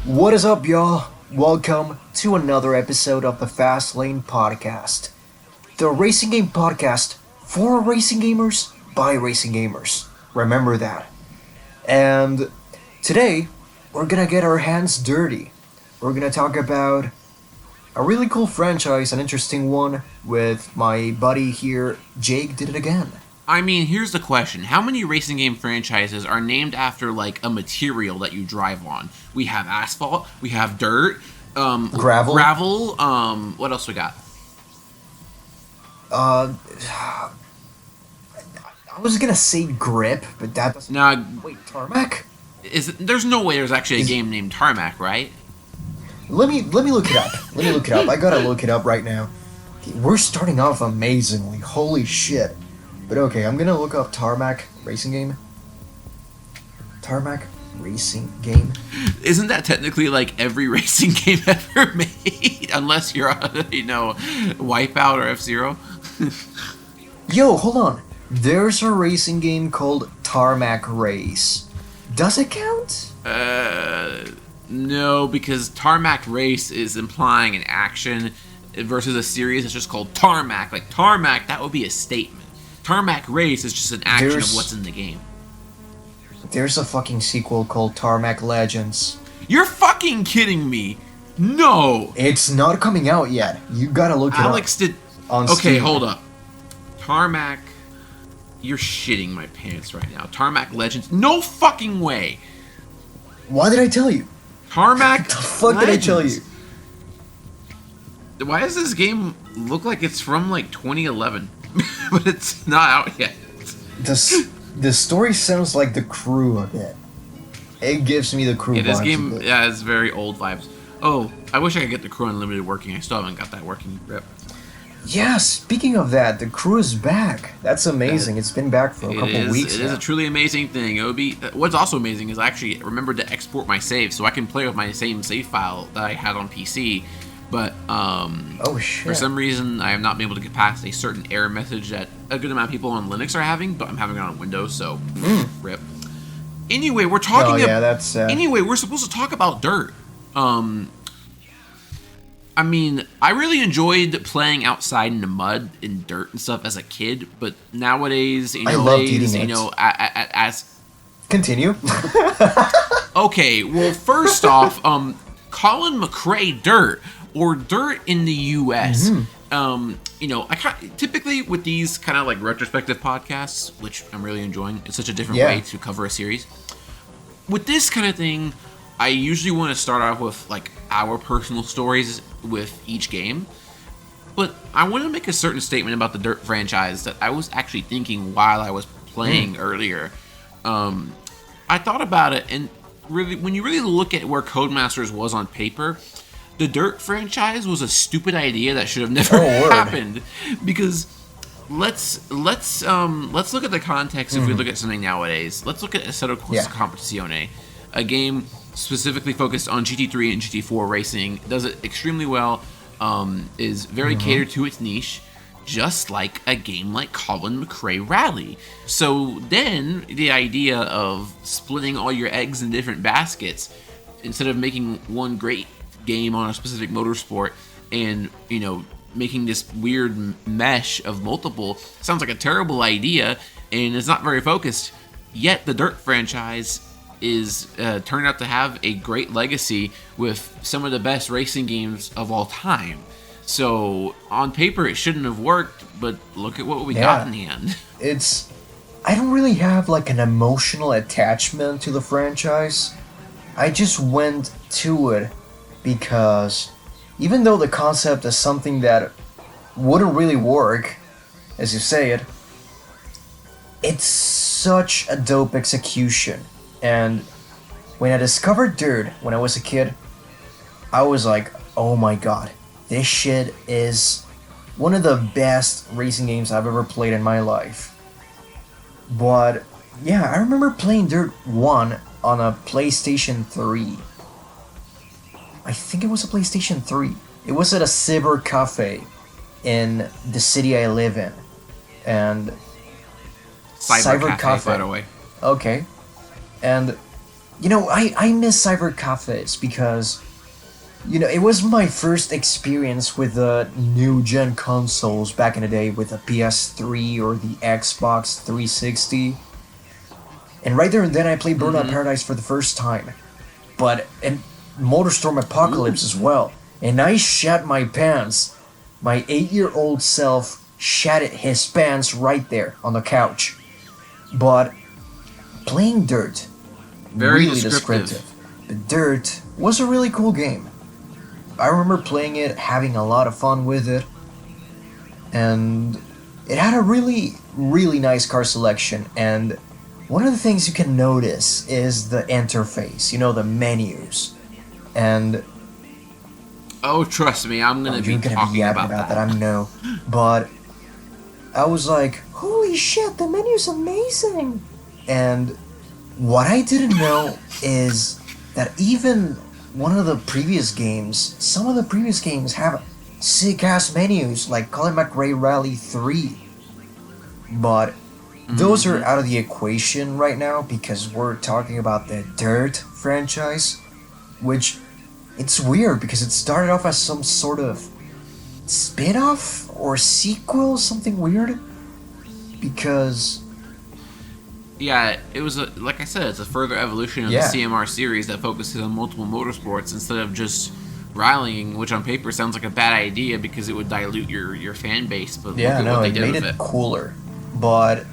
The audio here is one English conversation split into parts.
What is up, y'all? Welcome to another episode of the Fast Lane Podcast, the racing game podcast for racing gamers by racing gamers. Remember that. And today, we're gonna get our hands dirty. We're gonna talk about a really cool franchise, an interesting one, with my buddy here, Jake Did It Again. I mean, here's the question. How many racing game franchises are named after, like, a material that you drive on? We have asphalt, we have dirt, Gravel. What else we got? I was gonna say grip, but that doesn't... Now, Wait, tarmac? there's no way there's actually a game named Tarmac, right? Let me look it up. I gotta look it up right now. Okay, we're starting off amazingly. Holy shit. But okay, I'm gonna look up Tarmac Racing Game. Tarmac Racing Game. Isn't that technically like every racing game ever made? Unless you're on, Wipeout or F-Zero. Yo, hold on. There's a racing game called Tarmac Race. Does it count? No, because Tarmac Race is implying an action versus a series that's just called Tarmac. Like, Tarmac, that would be a statement. Tarmac Race is just an action of what's in the game. There's a fucking sequel called Tarmac Legends. You're fucking kidding me. No. It's not coming out yet. You gotta look it Alex up. did... On Okay, Steam. hold up. Tarmac... You're shitting my pants right now. Tarmac Legends... No fucking way. Why did I tell you? Tarmac What the fuck did I tell you? Why does this game look like it's from, like, 2011? But it's not out yet. The story sounds like The Crew a bit. It gives me The Crew vibes. This game has very old vibes. Oh, I wish I could get The Crew Unlimited working. I still haven't got that working. Rip. Yeah, speaking of that, The Crew is back. That's amazing. It's been back for a couple weeks It now. is a truly amazing thing. It would be... What's also amazing is I actually remembered to export my save, so I can play with my same save file that I had on PC. But, oh shit. for some reason, I have not been able to get past a certain error message that a good amount of people on Linux are having, but I'm having it on Windows, so rip. Anyway, we're talking that's Anyway, we're supposed to talk about dirt. I mean, I really enjoyed playing outside in the mud and dirt and stuff as a kid, but nowadays, I loved eating it. as Continue. okay, well, first off, Colin McRae Dirt, or Dirt in the U.S. Typically with these kind of like retrospective podcasts, which I'm really enjoying, it's such a different way to cover a series. With this kind of thing, I usually want to start off with like our personal stories with each game. But I want to make a certain statement about the Dirt franchise that I was actually thinking while I was playing earlier. I thought about it, and really, when you really look at where Codemasters was on paper, the Dirt franchise was a stupid idea that should have never happened. Because let's look at the context. If we look at something nowadays, let's look at Assetto Corsa Competizione, a game specifically focused on GT3 and GT4 racing. Does it extremely well. Is very catered to its niche, just like a game like Colin McRae Rally. So then the idea of splitting all your eggs in different baskets instead of making one great game on a specific motorsport and, making this weird mesh of multiple sounds like a terrible idea and it's not very focused. Yet the Dirt franchise is turned out to have a great legacy with some of the best racing games of all time. So on paper it shouldn't have worked, but look at what we got in the end. I don't really have like an emotional attachment to the franchise. I just went to it because even though the concept is something that wouldn't really work, as you say it, it's such a dope execution. And when I discovered Dirt when I was a kid, I was like, oh my god, this shit is one of the best racing games I've ever played in my life. But yeah, I remember playing Dirt 1 on a PlayStation 3. I think it was a PlayStation 3. It was at a cyber cafe in the city I live in. And Cyber Cafe, by the way. Okay. And I miss cyber cafes because, it was my first experience with the new gen consoles back in the day with the PS3 or the Xbox 360. And right there and then I played Burnout Mm-hmm. Paradise for the first time. And Motorstorm Ooh. Apocalypse as well. And I shat my pants. My 8-year-old self shatted his pants right there on the couch. But playing Dirt, Very really descriptive. descriptive. But Dirt was a really cool game. I remember playing it, having a lot of fun with it, and it had a really, really nice car selection. And one of the things you can notice is the interface, the menus. And Oh, trust me, I'm oh, gonna be you're gonna be talking yapping about about that, that. I know. But I was like, holy shit, the menu's amazing! And what I didn't know is that even some of the previous games have sick ass menus, like Colin McRae Rally 3. But those are Mm-hmm. out of the equation right now because we're talking about the Dirt franchise, which it's weird because it started off as some sort of spin off or sequel, something weird. Because, Yeah, it was like I said, it's a further evolution of the yeah, CMR series that focuses on multiple motorsports instead of just rallying, which on paper sounds like a bad idea because it would dilute your fan base. But look yeah, at no, what they it did made with it it. cooler. But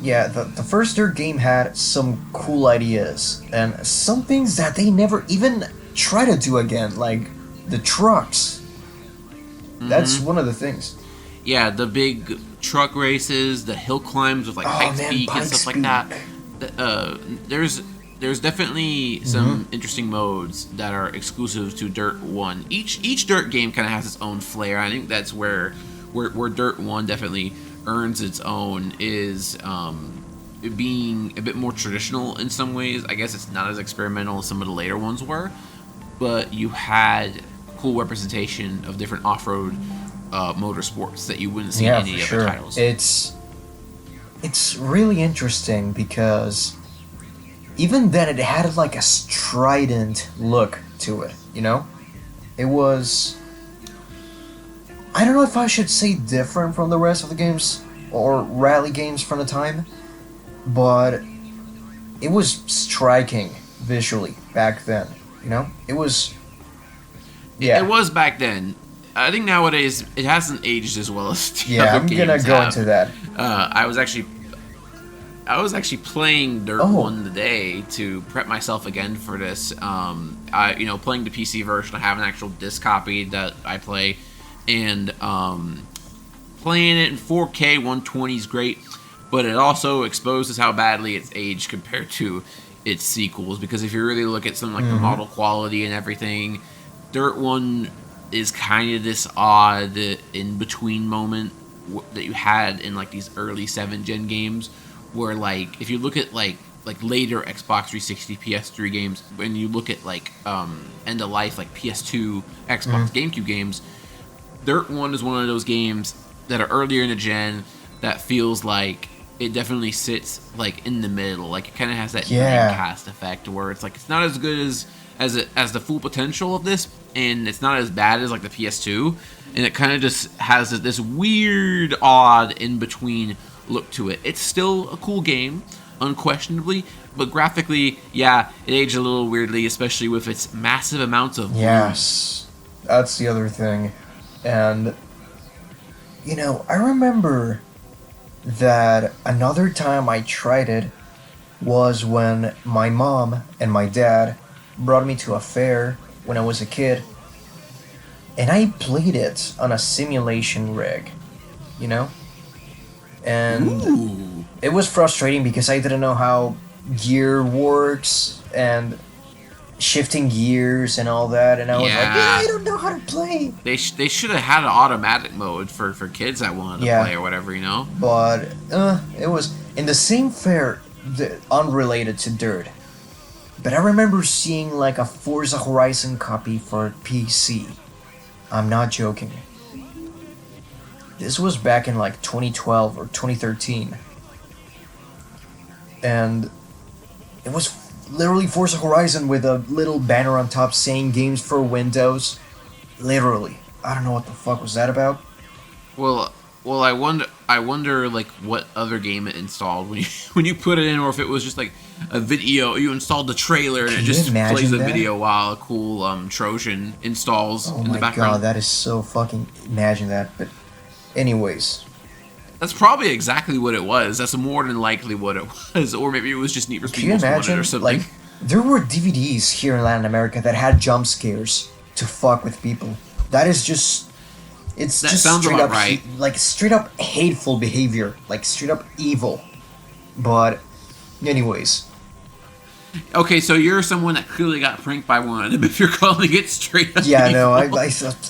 yeah, the first Dirt game had some cool ideas and some things that they never even try to do again, like the trucks. That's Mm-hmm. one of the things. Yeah, the big truck races, the hill climbs with like Oh Pikes man, Peak and Pikes stuff like that. Peak. There's definitely Mm-hmm. some interesting modes that are exclusive to Dirt One. Each Dirt game kind of has its own flair. I think that's where Dirt One definitely earns its own is it being a bit more traditional in some ways. I guess it's not as experimental as some of the later ones were, but you had cool representation of different off-road motorsports that you wouldn't see in Yeah, for any other sure. titles. It's really interesting because even then it had like a strident look to it, It was, I don't know if I should say different from the rest of the games or rally games from the time, but it was striking visually back then, It was, It yeah. was back then. I think nowadays it hasn't aged as well as the Yeah, other I'm gonna games go have. into that. I was actually playing Dirt Oh, One today to prep myself again for this. Playing the PC version. I have an actual disc copy that I play, and playing it in 4K 120 is great, but it also exposes how badly it's aged compared to its sequels. Because if you really look at something like the mm-hmm. model quality and everything, Dirt One is kind of this odd in between moment that you had in like these early 7th gen games, where like if you look at like later Xbox 360 PS3 games, when you look at like end of life like PS2 Xbox Mm-hmm. GameCube games, Dirt One is one of those games that are earlier in the gen that feels like it definitely sits like in the middle. Like it kind of has that Yeah. Dreamcast effect where it's like it's not as good as the full potential of this, and it's not as bad as like the PS2, and it kind of just has this weird, odd in between look to it. It's still a cool game, unquestionably, but graphically, yeah, it aged a little weirdly, especially with its massive amounts of blue. Yes, that's the other thing. And, I remember that another time I tried it was when my mom and my dad brought me to a fair when I was a kid, and I played it on a simulation rig, you know? And Ooh. it was frustrating because I didn't know how gear works and shifting gears and all that, and I was like, yeah, I Yeah, don't know how to play. they should have had an automatic mode for kids that wanted to Yeah, play or whatever, you know? but it was in the same fair, unrelated to Dirt. But I remember seeing like a Forza Horizon copy for PC. I'm not joking. This was back in like 2012 or 2013. And it was literally Forza Horizon with a little banner on top saying games for Windows. Literally. I don't know what the fuck was that about. Well, I wonder, like what other game it installed when you when you put it in, or if it was just like a video. You installed the trailer and Can it you just plays imagine a that? video while a cool Trojan installs Oh in the my god, background. that is so fucking. Imagine that. But, anyways. That's probably exactly what it was. That's more than likely what it was, or maybe it was just Need for Can Speed you Most Wanted imagine? or something. There were DVDs here in Latin America that had jump scares to fuck with people. That is just. It's That just sounds straight about up. right. Straight up hateful behavior. Like, straight up evil. But, anyways. Okay, so you're someone that clearly got pranked by one of them. If you're calling it straight up. Yeah, no, evil.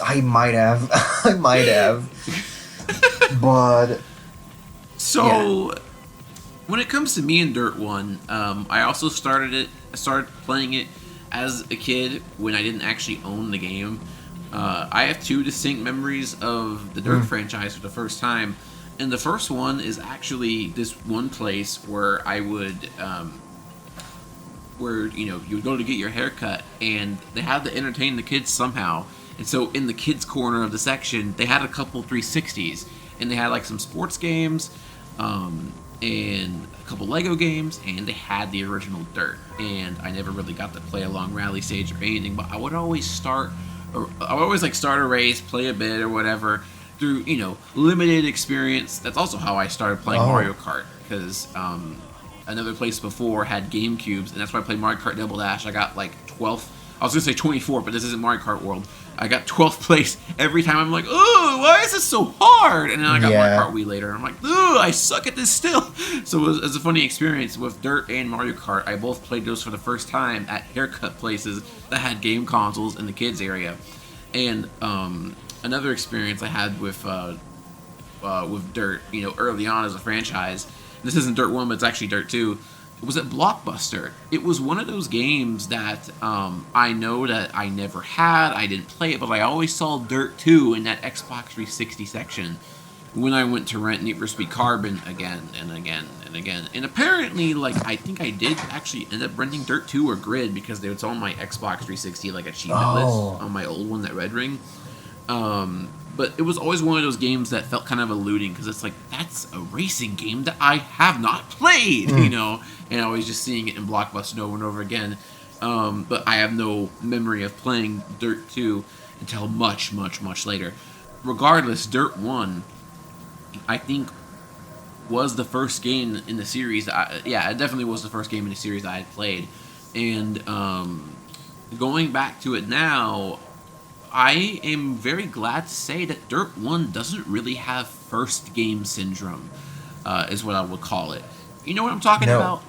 I might have. I might have. But. So, when it comes to me and Dirt One, I also started playing it as a kid when I didn't actually own the game. I have two distinct memories of the Dirt franchise for the first time, and the first one is actually this one place where I would, where you would go to get your hair cut, and they had to entertain the kids somehow. And so in the kids corner of the section, they had a couple 360s, and they had like some sports games, and a couple Lego games, and they had the original Dirt. And I never really got to play a long rally stage or anything, but I would always start a race, play a bit or whatever through limited experience. That's also how I started playing Mario Kart, because another place before had Game Cubes, and that's why I played Mario Kart Double Dash. I got like 12th. I was gonna say 24, but this isn't Mario Kart World. I got 12th place every time. I'm like, oh, why is this so hard? And then I got Mario Kart Wii later, and I'm like, oh, I suck at this still. So it was a funny experience with Dirt and Mario Kart. I both played those for the first time at haircut places that had game consoles in the kids area. And another experience I had with Dirt, early on as a franchise. This isn't Dirt 1, but it's actually Dirt 2. It was at Blockbuster. It was one of those games that I know that I never had. I didn't play it, but I always saw Dirt 2 in that Xbox 360 section when I went to rent Need for Speed Carbon again and again and again. And apparently, I think I did actually end up renting Dirt 2 or Grid, because it's on my Xbox 360 achievement list on my old one, that Red Ring. But it was always one of those games that felt kind of eluding, because it's like, that's a racing game that I have not played, and always just seeing it in Blockbuster over and over again. But I have no memory of playing Dirt 2 until much, much, much later. Regardless, Dirt 1, I think, was the first game in the series. It definitely was the first game in the series that I had played. And going back to it now, I am very glad to say that Dirt 1 doesn't really have first game syndrome, is what I would call it. You know what I'm talking about?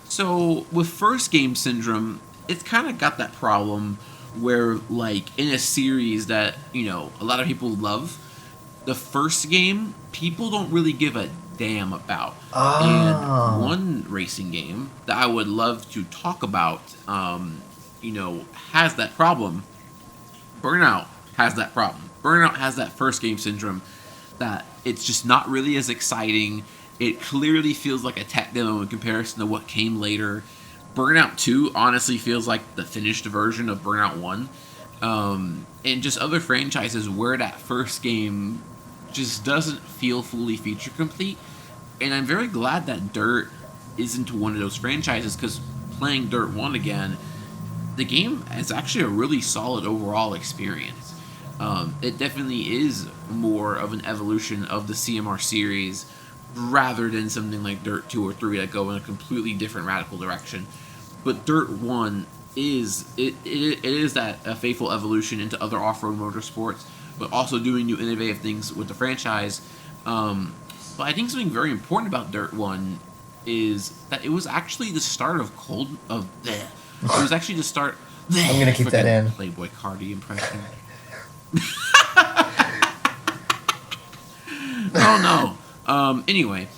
So, with first game syndrome, it's kind of got that problem where, in a series that, a lot of people love, the first game, people don't really give a damn about. And one racing game that I would love to talk about, has that problem. Burnout has that problem. Burnout has that first game syndrome, that it's just not really as exciting. It clearly feels like a tech demo in comparison to what came later. Burnout 2 honestly feels like the finished version of Burnout 1. And just other franchises where that first game just doesn't feel fully feature complete. And I'm very glad that Dirt isn't one of those franchises, because playing Dirt 1 again, the game is actually a really solid overall experience. It definitely is more of an evolution of the CMR series rather than something like Dirt 2 or 3 that go in a completely different radical direction. But Dirt 1 is that a faithful evolution into other off-road motorsports, but also doing new innovative things with the franchise. But I think something very important about Dirt 1 is that it was actually the start of It was actually the start. I'm gonna keep that in. Playboy Cardi impression. Oh no. Anyway,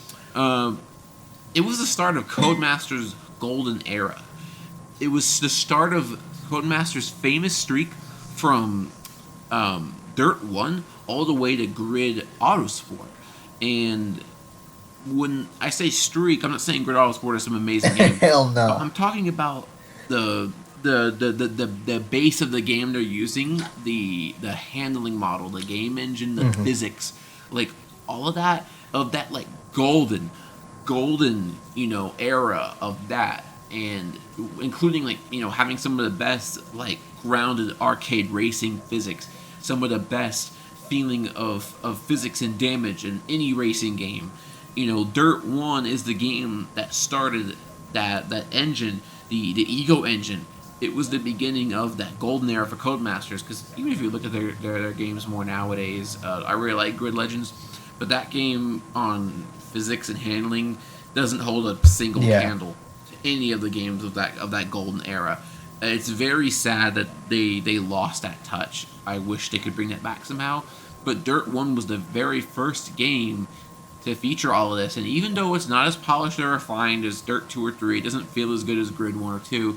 it was the start of Codemaster's golden era. It was the start of Codemaster's famous streak from Dirt 1 all the way to Grid Autosport. And when I say streak, I'm not saying Grid Auto Sport is some amazing game. Hell But no. I'm talking about the base of the game they're using, the handling model, the game engine, the physics, like all of that like golden era of that, and including like having some of the best like grounded arcade racing physics, some of the best feeling of physics and damage in any racing game. Dirt 1 is the game that started that engine, the ego engine. It was the beginning of that golden era for Codemasters, because even if you look at their games more nowadays, I really like Grid Legends, but that game on physics and handling doesn't hold a single candle to any of the games of that golden era. It's very sad that they lost that touch. I wish they could bring that back somehow. But Dirt 1 was the very first game to feature all of this, and even though it's not as polished or refined as Dirt 2 or 3, it doesn't feel as good as Grid 1 or 2,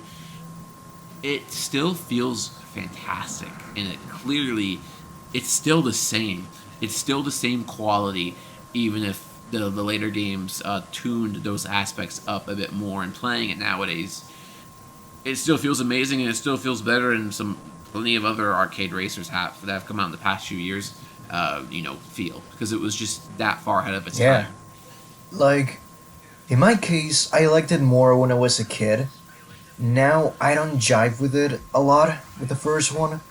it still feels fantastic, and it's still the same. It's still the same quality, even if the later games tuned those aspects up a bit more. And playing it nowadays, it still feels amazing, and it still feels better than plenty of other arcade racers that have come out in the past few years. Feel, because it was just that far ahead of its time. Like, in my case, I liked it more when I was a kid. Now I don't jive with it a lot with the first one,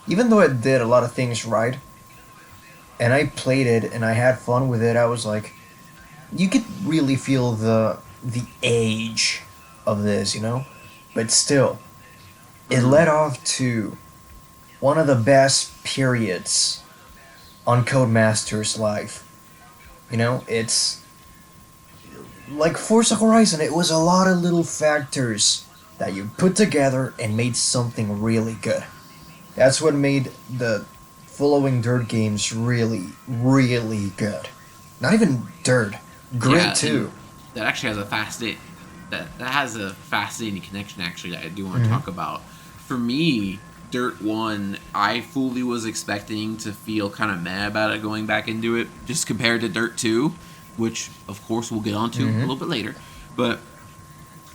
even though it did a lot of things right. And I played it and I had fun with it. I was like, you could really feel the age of this, But still, it led off to one of the best periods on Codemaster's life. It's like Forza Horizon. It was a lot of little factors that you put together and made something really good. That's what made the following Dirt games really, really good. Not even Dirt, Grid too. That actually has a fascinating connection actually that I do want to talk about. For me, Dirt 1, I fully was expecting to feel kind of mad about it going back into it, just compared to Dirt 2, which, of course, we'll get onto a little bit later. But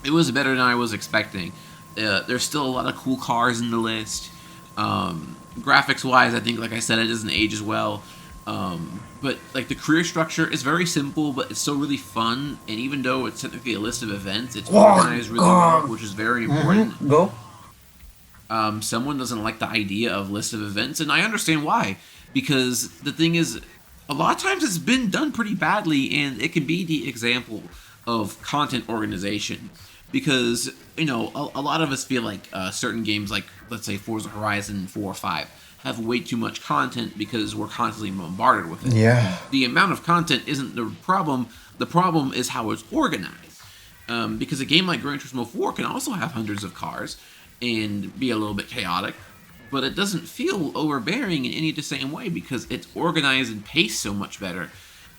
it was better than I was expecting. There's still a lot of cool cars in the list. Graphics-wise, I think, like I said, it doesn't age as well. But, like, the career structure is very simple, but it's still really fun. And even though it's technically a list of events, it's organized really well, which is very important. Go. Someone doesn't like the idea of list of events, and I understand why. Because the thing is, a lot of times it's been done pretty badly, and it can be the example of content organization. Because, a lot of us feel like certain games, like, let's say, Forza Horizon 4 or 5, have way too much content because we're constantly bombarded with it. Yeah. The amount of content isn't the problem. The problem is how it's organized. Because a game like Gran Turismo 4 can also have hundreds of cars and be a little bit chaotic, but it doesn't feel overbearing in any of the same way because it's organized and paced so much better.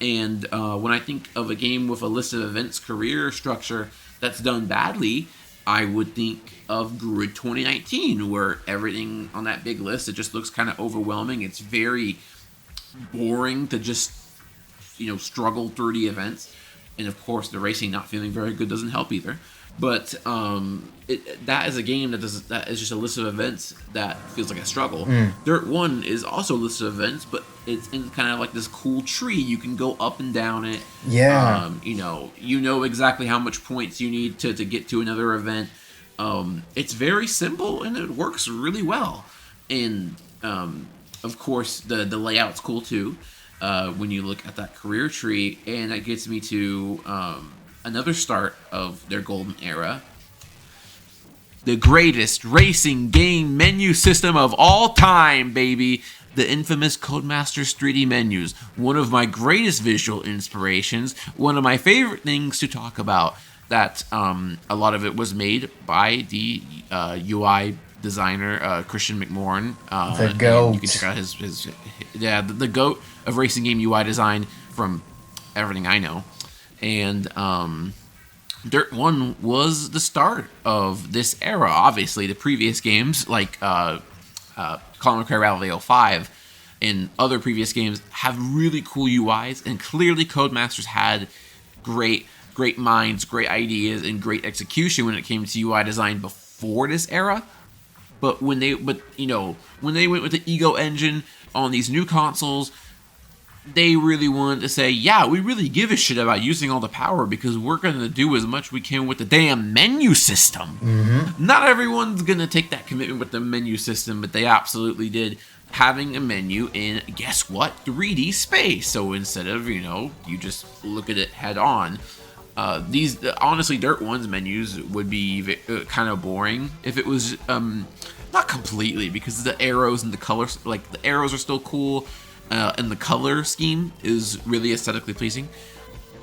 And when I think of a game with a list of events career structure that's done badly, I would think of Grid 2019, where everything on that big list, it just looks kind of overwhelming. It's very boring to just, struggle through the events. And of course, the racing not feeling very good doesn't help either. But that is a game that is just a list of events that feels like a struggle. Dirt 1 is also a list of events, but it's in kind of like this cool tree. You can go up and down it. Yeah. You know exactly how much points you need to get to another event. It's very simple and it works really well. And of course, the layout's cool too. When you look at that career tree, and that gets me to another start of their golden era. The greatest racing game menu system of all time, baby. The infamous Codemasters 3D menus. One of my greatest visual inspirations. One of my favorite things to talk about. That a lot of it was made by the UI designer, Christian McMorran. The GOAT. You can check out his the GOAT of racing game UI design from everything I know. And Dirt 1 was the start of this era. Obviously, the previous games, like Colin McRae Rally 05 and other previous games, have really cool UIs. And clearly, Codemasters had great minds, great ideas, and great execution when it came to UI design before this era. But when they went with the Ego engine on these new consoles, they really wanted to say, yeah, we really give a shit about using all the power because we're going to do as much we can with the damn menu system. Mm-hmm. Not everyone's going to take that commitment with the menu system, but they absolutely did. Having a menu in, guess what, 3D space. So instead of, you just look at it head on. These, honestly, Dirt 1's menus would be kind of boring if it was, not completely, because the arrows and the colors, like, the arrows are still cool. And the color scheme is really aesthetically pleasing,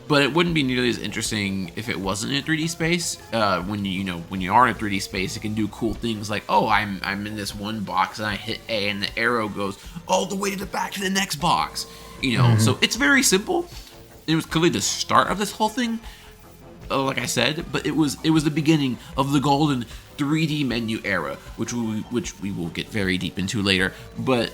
but it wouldn't be nearly as interesting if it wasn't in a 3D space. When you are in a 3D space, it can do cool things like, oh, I'm in this one box and I hit A and the arrow goes all the way to the back to the next box. So it's very simple. It was clearly the start of this whole thing, like I said, but it was the beginning of the golden 3D menu era, which we will get very deep into later. But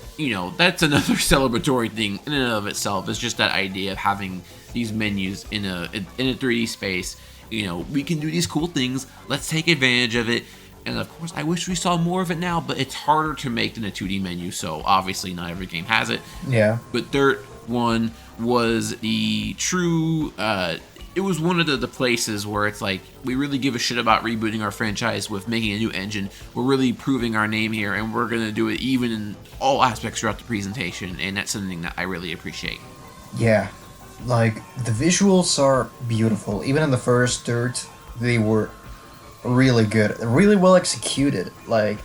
that's another celebratory thing in and of itself. It's just that idea of having these menus in a 3D space. We can do these cool things. Let's take advantage of it. And of course, I wish we saw more of it now, but it's harder to make than a 2D menu. So obviously, not every game has it. Yeah. But Dirt 1 was the true. It was one of the places where it's like, we really give a shit about rebooting our franchise with making a new engine. We're really proving our name here, and we're going to do it even in all aspects throughout the presentation, and that's something that I really appreciate. Yeah, like, the visuals are beautiful. Even in the first Dirt, they were really good, really well executed. Like,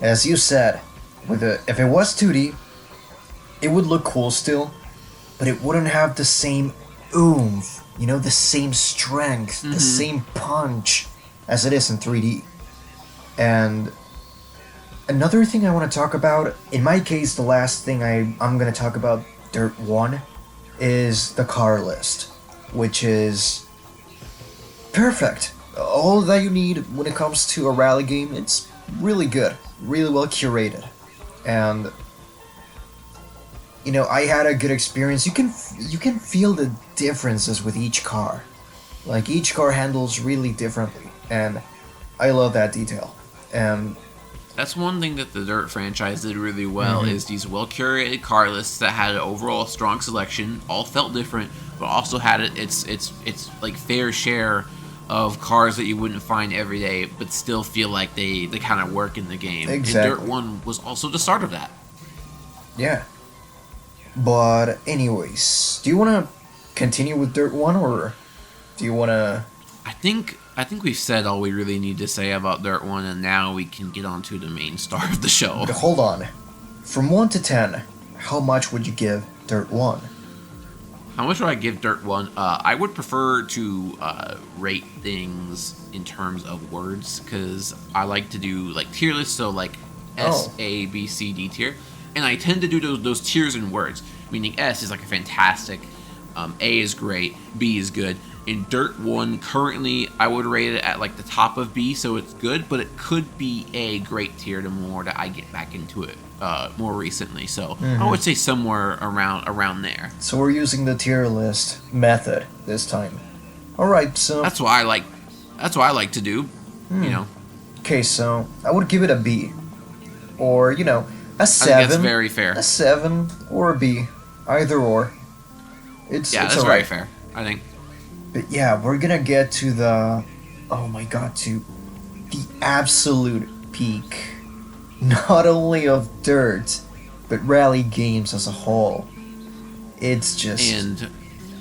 as you said, if it was 2D, it would look cool still, but it wouldn't have the same oomph. The same strength, the same punch as it is in 3D. And another thing I want to talk about, in my case, the last thing I'm going to talk about Dirt 1 is the car list, which is perfect. All that you need when it comes to a rally game, it's really good, really well curated. And I had a good experience. You can feel the differences with each car. Like, each car handles really differently, and I love that detail. And that's one thing that the Dirt franchise did really well, is these well-curated car lists that had an overall strong selection, all felt different, but also had its like fair share of cars that you wouldn't find every day, but still feel like they kind of work in the game. Exactly. And Dirt 1 was also the start of that. Yeah. But anyways, do you want to continue with Dirt 1, or do you want to... I think we've said all we really need to say about Dirt 1, and now we can get on to the main star of the show. Hold on. From 1 to 10, how much would you give Dirt 1? How much would I give Dirt 1? I would prefer to rate things in terms of words, because I like to do like tier lists, so like S, A, B, C, D tier. And I tend to do those tiers in words, meaning S is like a fantastic, A is great, B is good. In Dirt 1, currently, I would rate it at like the top of B, so it's good, but it could be a great tier the more that I get back into it more recently. So I would say somewhere around there. So we're using the tier list method this time. All right, so that's what I like to do. Okay, so I would give it a B, or a 7. I think that's very fair. A 7 or a B, either or. It's that's all very right. fair, I think. But yeah, we're gonna get to the absolute peak, not only of Dirt, but rally games as a whole. It's just... And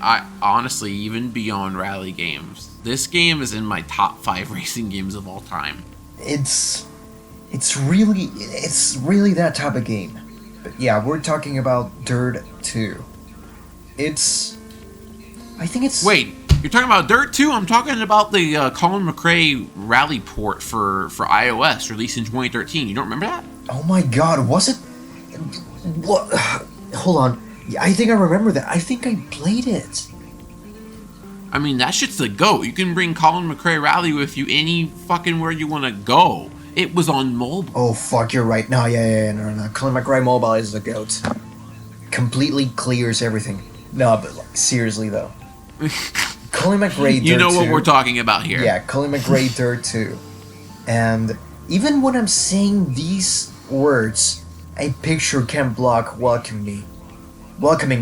I honestly, even beyond rally games, this game is in my top 5 racing games of all time. It's really that type of game. But yeah, we're talking about Dirt 2. Wait, you're talking about Dirt 2? I'm talking about the Colin McRae rally port for iOS, released in 2013. You don't remember that? Oh my god, was it? What? Hold on. Yeah, I think I remember that. I think I played it. I mean, that shit's the GOAT. You can bring Colin McRae Rally with you any fucking where you want to go. It was on mobile. Oh, fuck, you're right. No, no. Colin McRae Mobile is the GOAT. Completely clears everything. No, but like, seriously, though. Colin McRae You Dirt know 2. what we're talking about here. Yeah, Colin McRae Dirt 2. And even when I'm saying these words, I picture Ken Block welcoming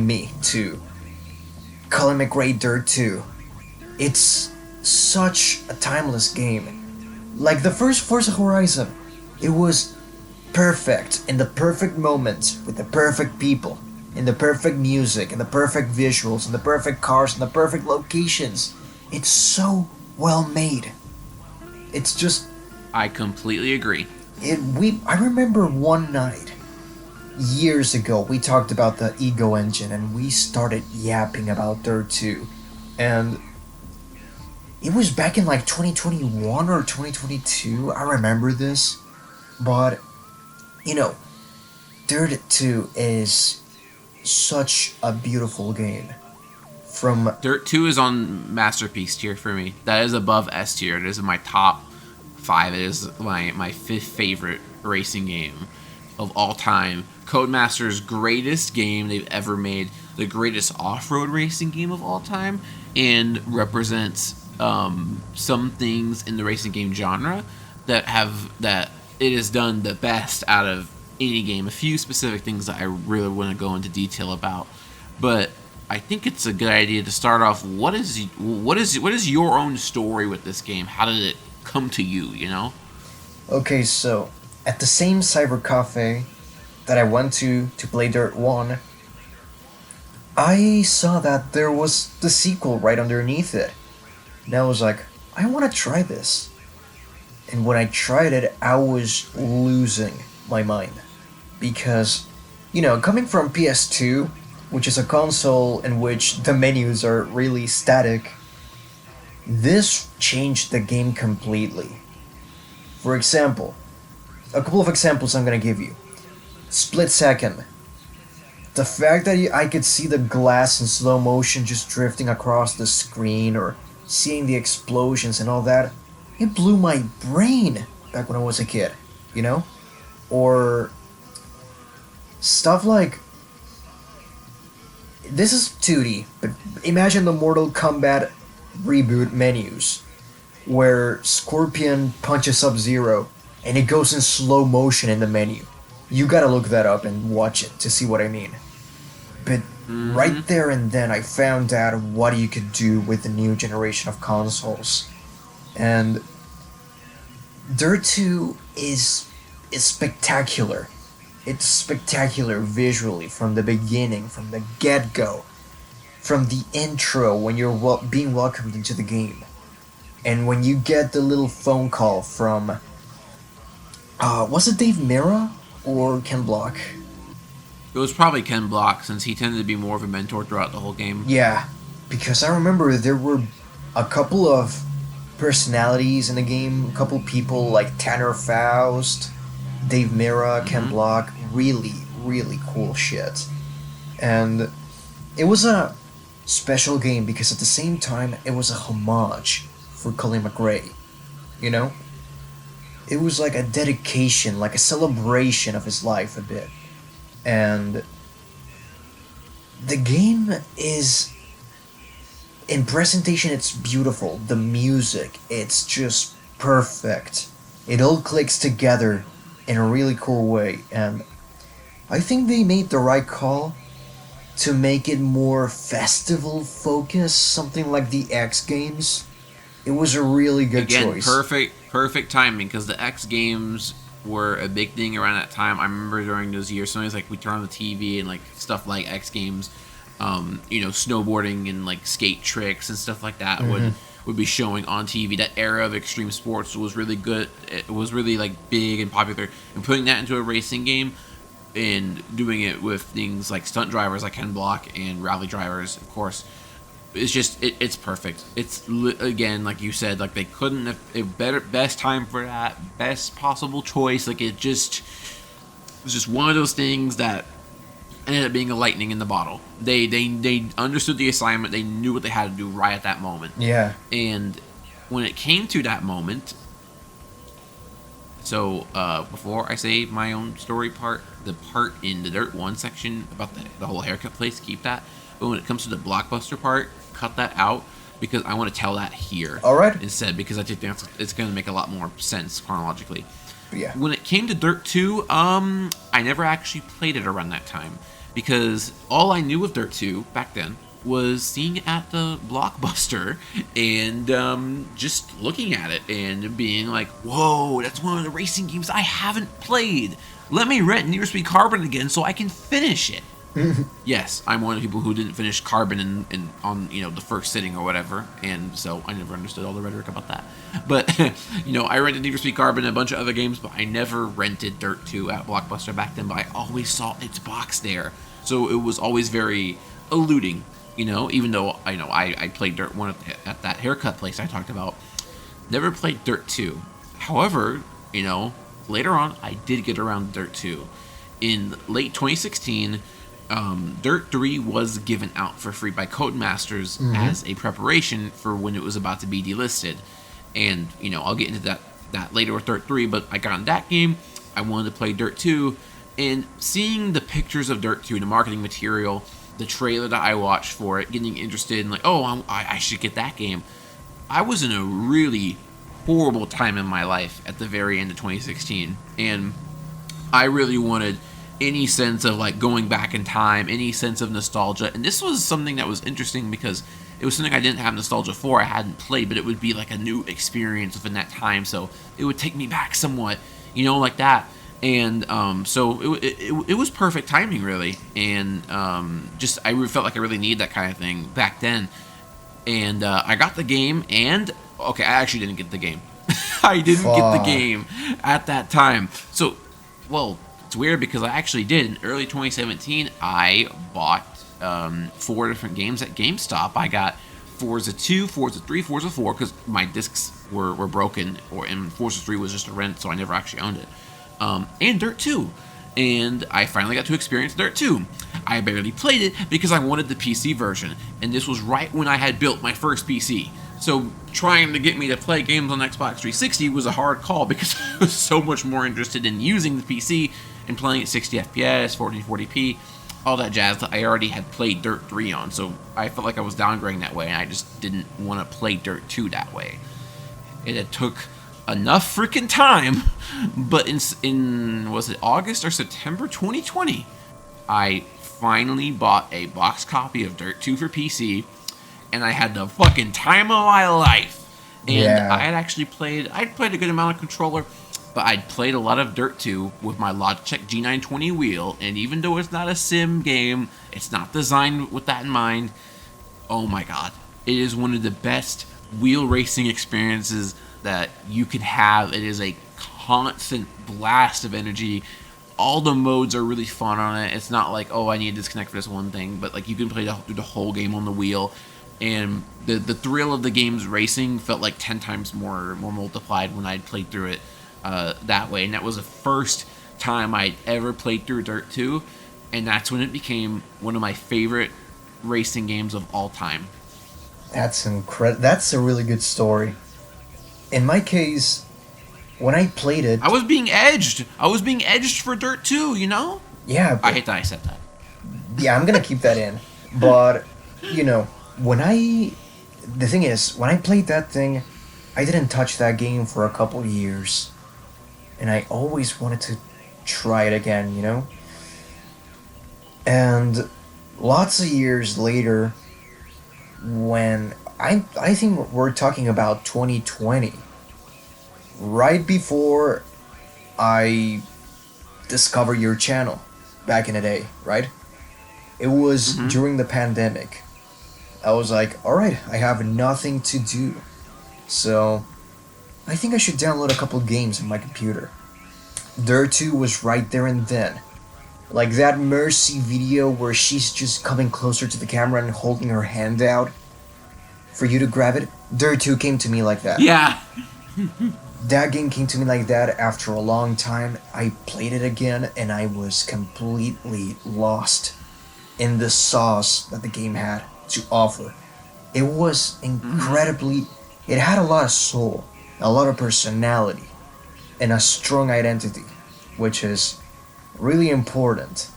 me to Colin McRae Dirt 2. It's such a timeless game. Like the first Forza Horizon, it was perfect in the perfect moment with the perfect people, in the perfect music, in the perfect visuals, in the perfect cars, in the perfect locations. It's so well made. It's just I completely agree. I remember one night years ago we talked about the Ego engine and we started yapping about Dirt 2. And it was back in like 2021 or 2022. I remember this. But you know, Dirt 2 is such a beautiful game. From Dirt 2 is on masterpiece tier for me. That is above S tier. It is in my top 5. It is my fifth favorite racing game of all time. Codemaster's greatest game they've ever made, the greatest off-road racing game of all time, and represents some things in the racing game genre that it has done the best out of any game. A few specific things that I really want to go into detail about, but I think it's a good idea to start off. What is your own story with this game? How did it come to you? You know. okay, so at the same cyber cafe that I went to play Dirt 1, I saw that there was the sequel right underneath it. And I was like, I want to try this. And when I tried it, I was losing my mind. Because, coming from PS2, which is a console in which the menus are really static, this changed the game completely. For example, a couple of examples I'm gonna give you. Split second. The fact that I could see the glass in slow motion just drifting across the screen, or seeing the explosions and all that, it blew my brain back when I was a kid, you know? Or stuff like, this is 2D, but imagine the Mortal Kombat reboot menus, where Scorpion punches Sub-Zero and it goes in slow motion in the menu. You gotta look that up and watch it to see what I mean. But right there and then I found out what you could do with the new generation of consoles. And Dirt 2 is spectacular. It's spectacular visually from the beginning, from the get-go, from the intro when you're being welcomed into the game. And when you get the little phone call from, was it Dave Mirra or Ken Block? It was probably Ken Block, since he tended to be more of a mentor throughout the whole game. Yeah, because I remember there were a couple of personalities in the game, a couple people like Tanner Faust, Dave Mirra, Ken Block, really, really cool shit. And it was a special game because at the same time it was a homage for Colin McRae, you know? It was like a dedication, like a celebration of his life a bit. And the game is, in presentation, it's beautiful. The music, it's just perfect. It all clicks together in a really cool way. And I think they made the right call to make it more festival focused, something like the X Games. It was a really good choice. Perfect timing, because the X Games were a big thing around that time. I remember during those years, sometimes like we turn on the TV and like stuff like X Games, snowboarding and like skate tricks and stuff like that would be showing on TV. That era of extreme sports was really good. It was really like big and popular, and putting that into a racing game and doing it with things like stunt drivers like Ken Block and rally drivers, of course. It's just it's perfect. It's again, like you said, like they couldn't have best time for that, best possible choice. Like it was just one of those things that ended up being a lightning in the bottle. They understood the assignment. They knew what they had to do right at that moment. Yeah. And when it came to that moment, so before I say my own story part, the part in the Dirt 1 section about the whole haircut place, keep that. But when it comes to the blockbuster part, cut that out. because I want to tell that here. All right. Instead, because I think it's going to make a lot more sense chronologically. Yeah. When it came to Dirt 2, I never actually played it around that time because all I knew of Dirt 2 back then was seeing it at the Blockbuster and just looking at it and being like, whoa, that's one of the racing games I haven't played. Let me rent Need for Speed Carbon again so I can finish it. Yes, I'm one of the people who didn't finish Carbon in on the first sitting or whatever, and so I never understood all the rhetoric about that. But I rented Need for Speed Carbon and a bunch of other games, but I never rented Dirt 2 at Blockbuster back then. But I always saw its box there, so it was always very eluding. Even though I played Dirt 1 at that haircut place I talked about, never played Dirt 2. However, later on I did get around Dirt 2 in late 2016. Dirt 3 was given out for free by Codemasters as a preparation for when it was about to be delisted. And, I'll get into that later with Dirt 3, but I got in that game. I wanted to play Dirt 2. And seeing the pictures of Dirt 2, the marketing material, the trailer that I watched for it, getting interested in I should get that game. I was in a really horrible time in my life at the very end of 2016. And I really wanted any sense of going back in time, any sense of nostalgia. And this was something that was interesting because it was something I didn't have nostalgia for, I hadn't played, but it would be like a new experience within that time, so it would take me back somewhat, like that. And so it was perfect timing, really. And I felt like I really needed that kind of thing back then. And I got the game, and okay, I actually didn't get the game. I didn't get the game at that time. So, well, it's weird because I actually did. In early 2017, I bought 4 different games at GameStop. I got Forza 2, Forza 3, Forza 4, because my discs were broken, and Forza 3 was just a rent, so I never actually owned it. And Dirt 2. And I finally got to experience Dirt 2. I barely played it because I wanted the PC version, and this was right when I had built my first PC. So trying to get me to play games on Xbox 360 was a hard call because I was so much more interested in using the PC and playing at 60 FPS, 1440p, all that jazz that I already had played Dirt 3 on. So I felt like I was downgrading that way, and I just didn't want to play Dirt 2 that way. It took enough freaking time, but in was it August or September 2020, I finally bought a box copy of Dirt 2 for PC, and I had the fucking time of my life. And I had actually I'd played a good amount of controller, but I'd played a lot of Dirt 2 with my Logitech G920 wheel, and even though it's not a sim game, it's not designed with that in mind, oh my god, it is one of the best wheel racing experiences that you can have. It is a constant blast of energy. All the modes are really fun on it. It's not like, oh, I need to disconnect for this one thing, but you can play through the whole game on the wheel. And the thrill of the game's racing felt like 10 times more multiplied when I'd played through it that way. And that was the first time I'd ever played through Dirt 2, and that's when it became one of my favorite racing games of all time. That's incredible. That's a really good story. In my case, when I played it, I was being edged. For Dirt 2, Yeah. I hate that I said that. Yeah, I'm gonna keep that in. But, the thing is, when I played that thing, I didn't touch that game for a couple of years. And I always wanted to try it again, And lots of years later, when I think we're talking about 2020, right before I discovered your channel back in the day, right? It was during the pandemic. I was like, alright, I have nothing to do. So, I think I should download a couple games on my computer. Dirt 2 was right there and then. Like that Mercy video where she's just coming closer to the camera and holding her hand out for you to grab it. Dirt 2 came to me like that. Yeah. That game came to me like that after a long time. I played it again and I was completely lost in the sauce that the game had to offer. It was incredibly... It had a lot of soul, a lot of personality, and a strong identity, which is really important.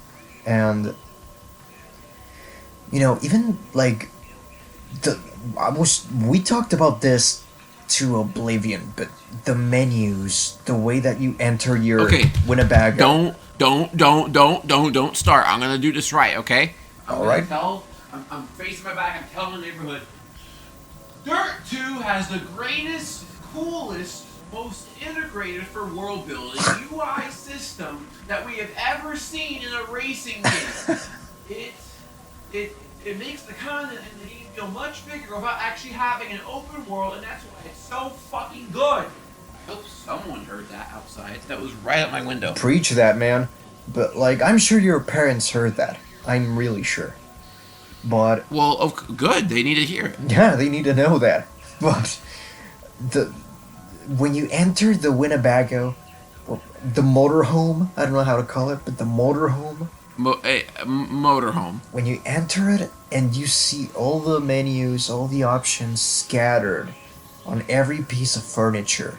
And, even, We talked about this to oblivion, but the menus, the way that you enter your Okay, Winnebago. don't start. I'm gonna do this right, okay? I'm All gonna right. tell. I'm facing my back. I'm telling the neighborhood. Dirt 2 has the greatest, coolest, most integrated for world building UI system that we have ever seen in a racing game. It it makes the content in the game feel much bigger without actually having an open world, and that's why it's so fucking good. I hope someone heard that outside. That was right at my window. Preach that, man. But like, I'm sure your parents heard that. I'm really sure. But Well, oh, good. They need to hear it. yeah, they need to know that. But the when you enter the Winnebago, or the motorhome, I don't know how to call it, but the motorhome, Motorhome. when you enter it and you see all the menus, all the options scattered on every piece of furniture,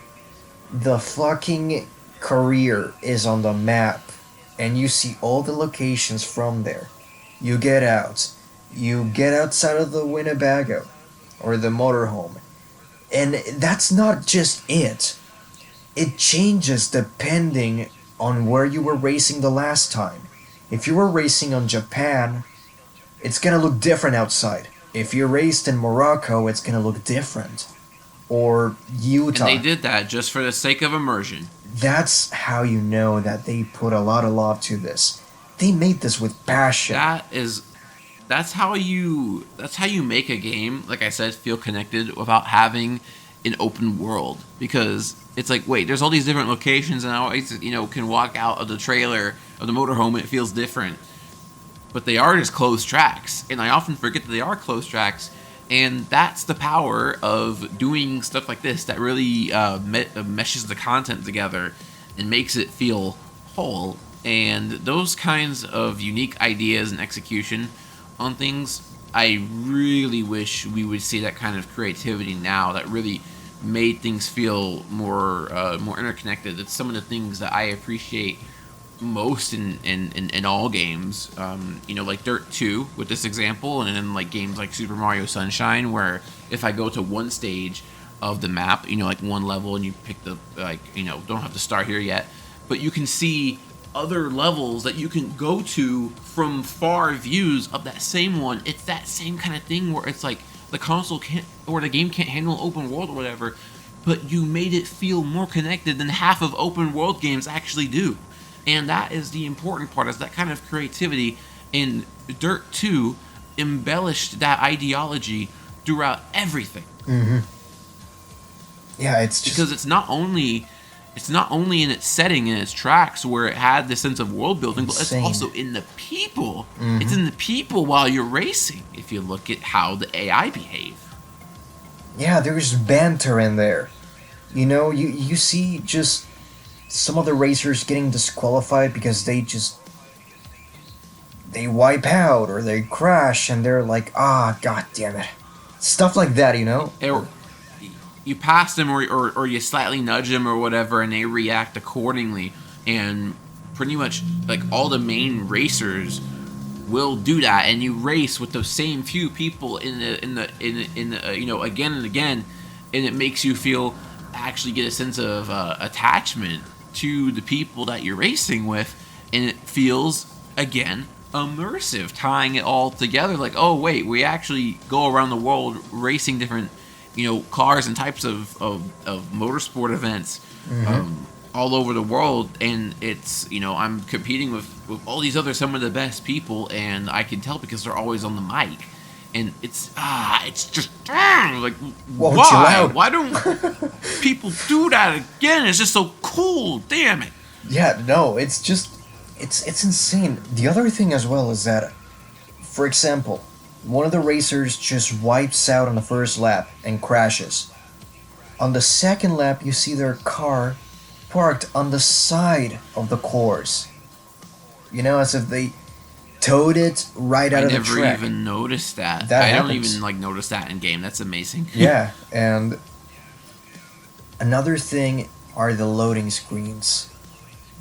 the fucking career is on the map, and you see all the locations from there. You get out, you get outside of the Winnebago or the motorhome, and that's not just it. It changes depending on where you were racing the last time. If you were racing on Japan, it's gonna look different outside. If you raced in Morocco, it's gonna look different. Or Utah. And they did that just for the sake of immersion. That's how you know that they put a lot of love to this. They made this with passion. That's how you make a game, like I said, feel connected without having an open world, because it's like, wait, there's all these different locations, and I always, can walk out of the trailer of the motorhome and it feels different, but they are just closed tracks, and I often forget that they are closed tracks, and that's the power of doing stuff like this that really meshes the content together and makes it feel whole. And those kinds of unique ideas and execution on things, I really wish we would see that kind of creativity now, that really made things feel more interconnected. It's some of the things that I appreciate most in all games. Like Dirt 2 with this example, and then like games like Super Mario Sunshine, where if I go to one stage of the map, like one level, and you pick the don't have to start here yet, but you can see other levels that you can go to from far views of that same one. It's that same kind of thing where it's like the console can't, or the game can't handle open world or whatever, but you made it feel more connected than half of open world games actually do. And that is the important part, is that kind of creativity. And Dirt 2 embellished that ideology throughout everything. Mm-hmm. Yeah, it's just... because it's not only in its setting and its tracks where it had this sense of world building, but it's also in the people. Mm-hmm. It's in the people while you're racing, if you look at how the AI behave. Yeah, there's banter in there. You see just some of the racers getting disqualified because they wipe out or they crash, and they're like, god damn it. Stuff like that, You pass them or you slightly nudge them or whatever, and they react accordingly. And pretty much like all the main racers will do that, and you race with those same few people in the again and again, and it makes you actually get a sense of attachment to the people that you're racing with, and it feels again immersive, tying it all together. Like, oh wait, we actually go around the world racing different cars and types of motorsport events. Mm-hmm. All over the world, and it's I'm competing with all these other some of the best people, and I can tell because they're always on the mic, and it's just like, why don't people do that again? It's just so cool, damn it. Yeah, no, it's insane. The other thing as well is that, for example, one of the racers just wipes out on the first lap and crashes. On the second lap, you see their car parked on the side of the course. As if they towed it right out of the track. I never even noticed that. I don't even notice that in game. That's amazing. Yeah, and another thing are the loading screens.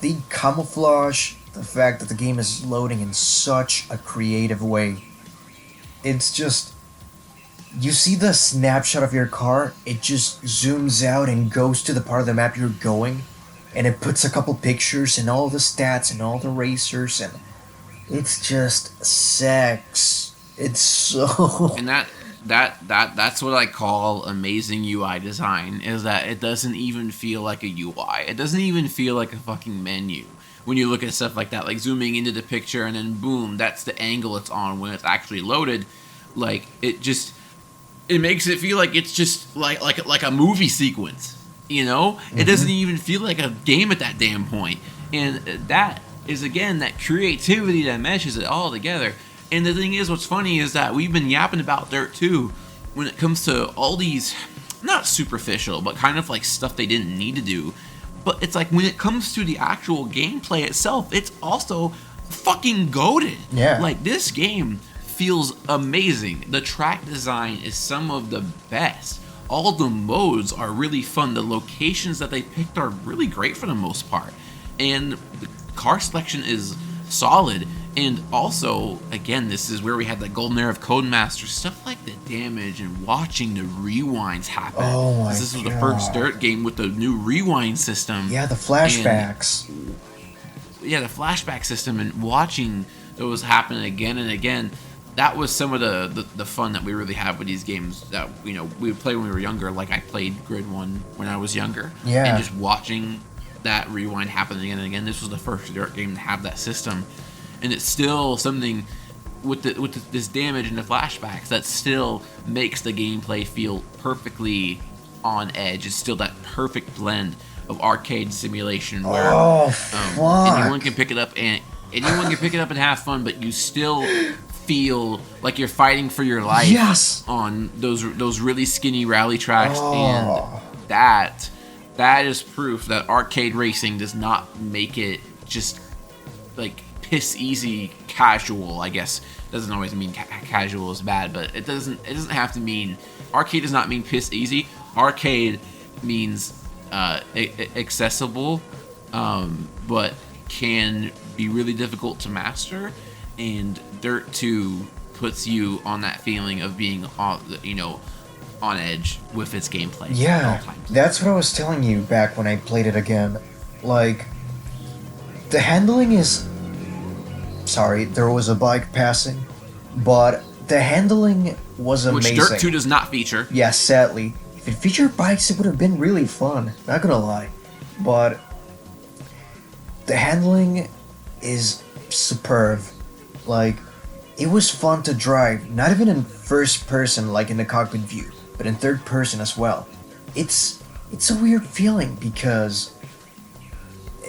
They camouflage the fact that the game is loading in such a creative way. It's just you see the snapshot of your car, it just zooms out and goes to the part of the map you're going, and it puts a couple pictures and all the stats and all the racers, and it's just sex. It's so. And that's what I call amazing UI design, is that it doesn't even feel like a UI. It doesn't even feel like a fucking menu. When you look at stuff like that, like zooming into the picture and then boom, that's the angle it's on when it's actually loaded. Like it makes it feel like it's just like a movie sequence. You know, Mm-hmm. it doesn't even feel like a game at that damn point. And that is again that creativity that meshes it all together. And the thing is, what's funny is that we've been yapping about Dirt 2 when it comes to all these, not superficial, but kind of like stuff they didn't need to do. But it's like when it comes to the actual gameplay itself, it's also fucking goated. Yeah. Like this game feels amazing. The track design is some of the best. All the modes are really fun. The locations that they picked are really great for the most part. And the car selection is solid. And also, again, this is where we had the golden era of Codemaster. Stuff like the damage and watching the rewinds happen. Oh my This was the God. first Dirt game with the new rewind system. Yeah, the flashbacks. Yeah, the flashback system and watching those happen again and again. That was some of the fun that we really had with these games that, we would play when we were younger. Like I played Grid 1 when I was younger. Yeah. And just watching that rewind happen again and again. This was the first Dirt game to have that system. And it's still something with this damage and the flashbacks that still makes the gameplay feel perfectly on edge. It's still that perfect blend of arcade simulation where Oh, fuck. anyone can pick it up and have fun, but you still feel like you're fighting for your life. Yes. On those really skinny rally tracks. Oh. And that is proof that arcade racing does not make it just like piss easy casual. I guess doesn't always mean casual is bad, but it doesn't have to mean arcade does not mean piss easy. Arcade means accessible, but can be really difficult to master. And Dirt 2 puts you on that feeling of being on edge with its gameplay. at Yeah, all times. that's what I was telling you back when I played it again. Like, the handling is. Sorry, there was a bike passing, but the handling was amazing. Which Dirt 2 does not feature. Yeah, sadly. If it featured bikes, it would have been really fun. Not gonna lie. But the handling is superb. Like, it was fun to drive, not even in first person like in the cockpit view, but in third person as well. It's a weird feeling because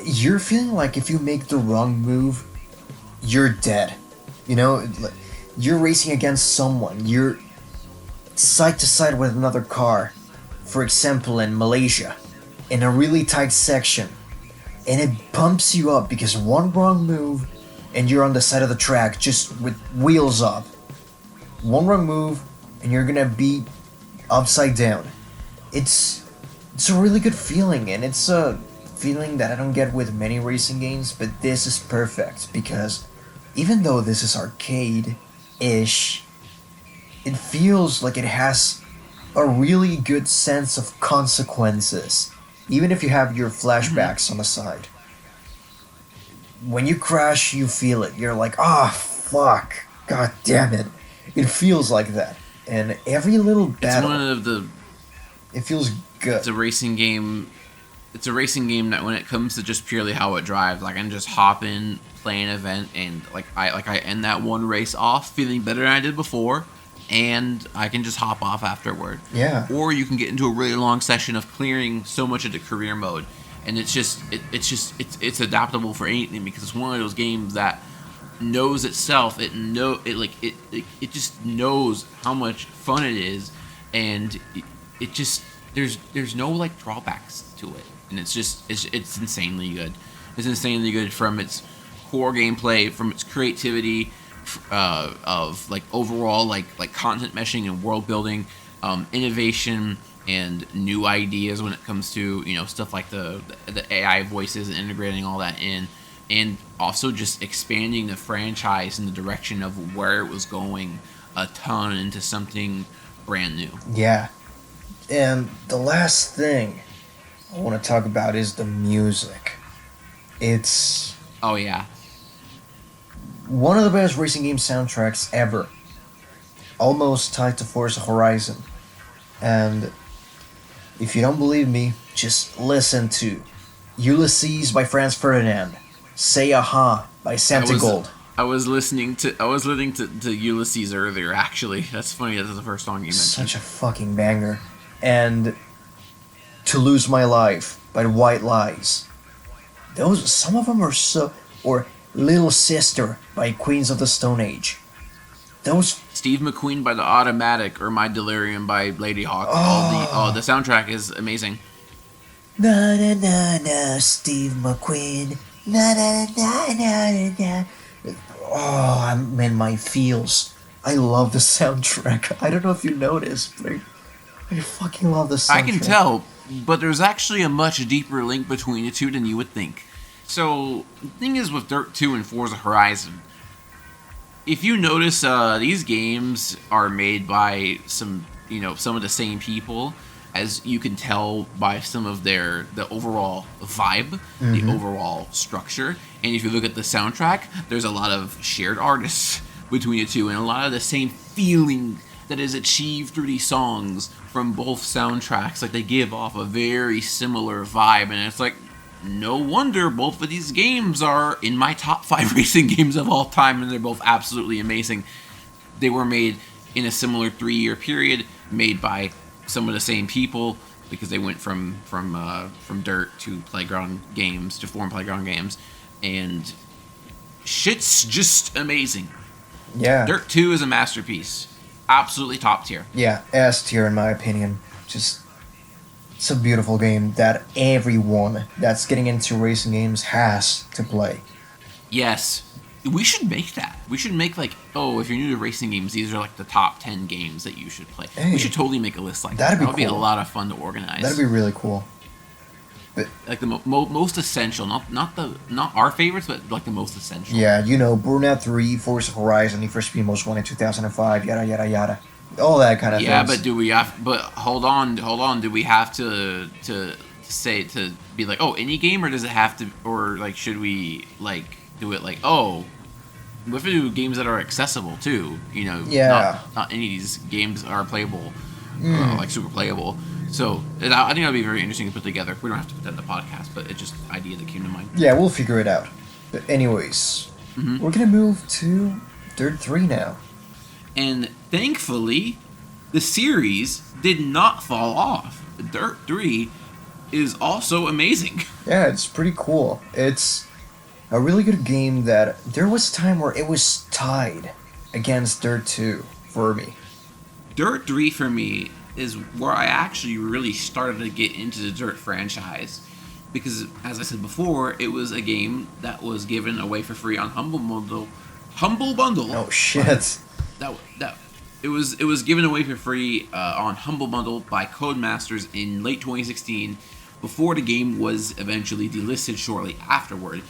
you're feeling like if you make the wrong move, you're dead. You know, you're racing against someone. You're side to side with another car. For example, in Malaysia, in a really tight section, and it pumps you up because one wrong move and you're on the side of the track just with wheels up. One wrong move and you're gonna be upside down. It's a really good feeling, and it's a feeling that I don't get with many racing games, but this is perfect because even though this is arcade-ish, it feels like it has a really good sense of consequences, even if you have your flashbacks on the side. When you crash, you feel it. You're like, fuck, god damn it. It feels like that. And every little battle, It's one of the it feels good. It's a racing game. It's a racing game that when it comes to just purely how it drives, I can just hop in, play an event, and I end that one race off feeling better than I did before, and I can just hop off afterward. Yeah. Or you can get into a really long session of clearing so much of the career mode, and it's adaptable for anything because it's one of those games that knows itself. It just knows how much fun it is, and it just there's no like drawbacks to it, and it's insanely good. It's insanely good from its core gameplay, from its creativity, of like overall like content meshing and world building, innovation and new ideas when it comes to stuff like the AI voices and integrating all that in, and also just expanding the franchise in the direction of where it was going a ton into something brand new. Yeah. And the last thing I want to talk about is the music. It's Oh yeah, one of the best racing game soundtracks ever. Almost tied to Forza Horizon. And if you don't believe me, just listen to Ulysses by Franz Ferdinand, Say Aha by I Santa was Gold. I was listening to Ulysses earlier. Actually, that's funny. That's the first song you mentioned. Such a fucking banger. And To Lose My Life by White Lies. Those, some of them are so. Or Little Sister by Queens of the Stone Age. Those. Steve McQueen by The Automatic or My Delirium by Lady Hawk. The soundtrack is amazing. Na na na na, Steve McQueen. Na na na na na na. Oh, I'm in my feels. I love the soundtrack. I don't know if you noticed, but I fucking love the soundtrack. I can tell, but there's actually a much deeper link between the two than you would think. So, the thing is with Dirt 2 and Forza Horizon, if you notice, these games are made by some of the same people, as you can tell by some of the overall vibe, the overall structure. And if you look at the soundtrack, there's a lot of shared artists between the two, and a lot of the same feeling that is achieved through these songs from both soundtracks. Like, they give off a very similar vibe, and it's like, no wonder both of these games are in my top 5 racing games of all time, and they're both absolutely amazing. They were made in a similar 3-year period, made by some of the same people, because they went from Dirt to Playground Games to form Playground Games, and shit's just amazing. Yeah. Dirt 2 is a masterpiece. Absolutely top tier. Yeah, S tier in my opinion. Just, it's a beautiful game that everyone that's getting into racing games has to play. Yes. We should make that. We should make, like, if you're new to racing games, these are like the top 10 games that you should play. Hey, we should totally make a list like that that. would be That would cool. be a lot of fun to organize. That'd be really cool. But, like the most essential, not our favorites, but like the most essential. yeah, Burnout 3, Forza Horizon, Need for Speed Most Wanted 2005, yada yada yada. All that kind of things. Yeah, but do we have? But hold on. Do we have to say to be like, any game, or does it have to, or like should we like do it like we have to do games that are accessible too? Yeah. Not any of these games are playable, like super playable. So I think that'd be very interesting to put together. We don't have to put that in the podcast, but it's just an idea that came to mind. Yeah, we'll figure it out. But anyways, we're gonna move to Dirt 3 now. And thankfully, the series did not fall off. Dirt 3 is also amazing. Yeah, it's pretty cool. It's a really good game that there was a time where it was tied against Dirt 2 for me. Dirt 3 for me is where I actually really started to get into the Dirt franchise. Because, as I said before, it was a game that was given away for free on Humble Bundle. Oh shit. It was given away for free on Humble Bundle by Codemasters in late 2016, before the game was eventually delisted shortly afterward.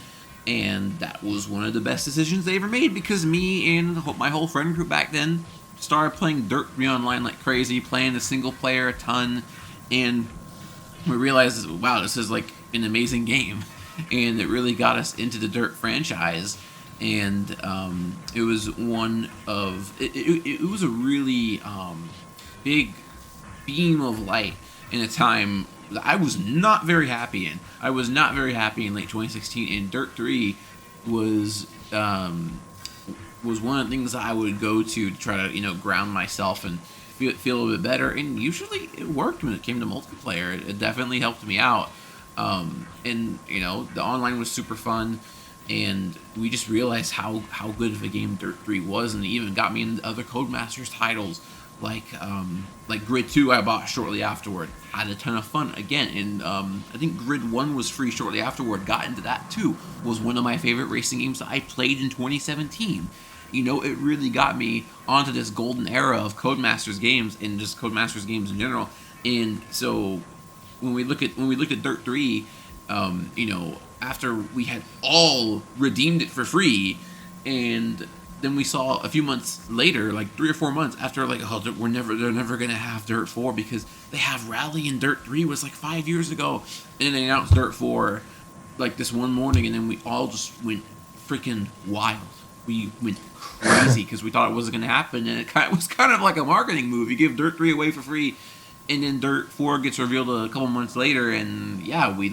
And that was one of the best decisions they ever made, because me and my whole friend group back then started playing Dirt 3 online like crazy, playing the single player a ton, and we realized, wow, this is like an amazing game, and it really got us into the Dirt franchise. And it was it was a really big beam of light in a time that I was not very happy in. I was not very happy in late 2016, and Dirt 3 was one of the things that I would go to try to ground myself and feel a little bit better. And usually it worked when it came to multiplayer. It definitely helped me out. And the online was super fun. And we just realized how good of a game Dirt 3 was, and it even got me into other Codemasters titles, like Grid 2 I bought shortly afterward. Had a ton of fun again, and I think Grid 1 was free shortly afterward. Got into that too. Was one of my favorite racing games that I played in 2017. It really got me onto this golden era of Codemasters games, and just Codemasters games in general. And so when we look at Dirt 3, after we had all redeemed it for free, and then we saw a few months later, like 3 or 4 months after, like, oh, they're never gonna have Dirt 4 because they have Rally and Dirt 3 was like 5 years ago, and then they announced Dirt 4 like this one morning, and then we all just went freaking wild. We went crazy because we thought it wasn't gonna happen, and it was kind of like a marketing move. You give Dirt 3 away for free, and then Dirt 4 gets revealed a couple months later, and yeah, we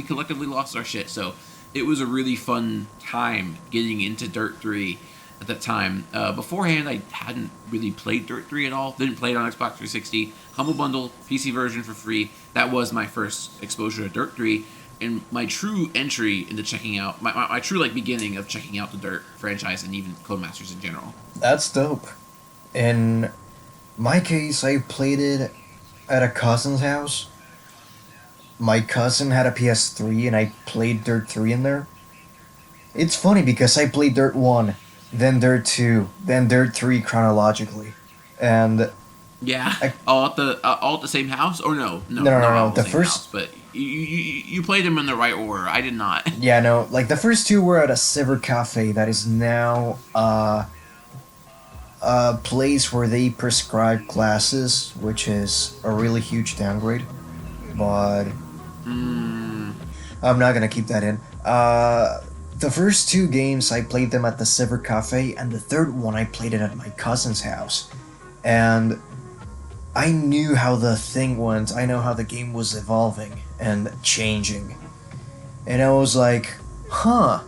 collectively lost our shit. So it was a really fun time getting into Dirt 3 at that time. Beforehand, I hadn't really played Dirt 3 at all. Didn't play it on Xbox 360. Humble Bundle, PC version for free. That was my first exposure to Dirt 3. And my true entry into checking out, my true, like, beginning of checking out the Dirt franchise and even Codemasters in general. That's dope. In my case, I played it at a cousin's house. My cousin had a PS3 and I played Dirt 3 in there. It's funny because I played Dirt 1, then Dirt 2, then Dirt 3 chronologically. And yeah, I, all at the same house, or no, no. The same first, house, but you played them in the right order. I did not. yeah, no, like the first two were at a cyber cafe that is now a place where they prescribe classes, which is a really huge downgrade. But I'm not gonna keep that in. The first two games I played them at the cyber cafe, and the third one I played it at my cousin's house, and I knew how the thing went. I know how the game was evolving and changing. And I was like, huh,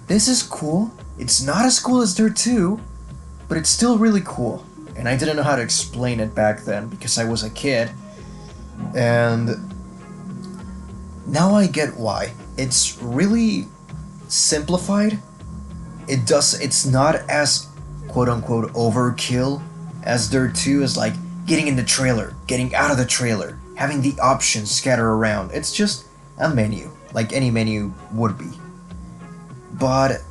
this is cool. It's not as cool as Dirt 2, but it's still really cool. And I didn't know how to explain it back then because I was a kid. And now I get why. It's really simplified. It's not as quote unquote overkill as Dirt 2 is, like getting in the trailer, getting out of the trailer, having the options scatter around. It's just a menu, like any menu would be. But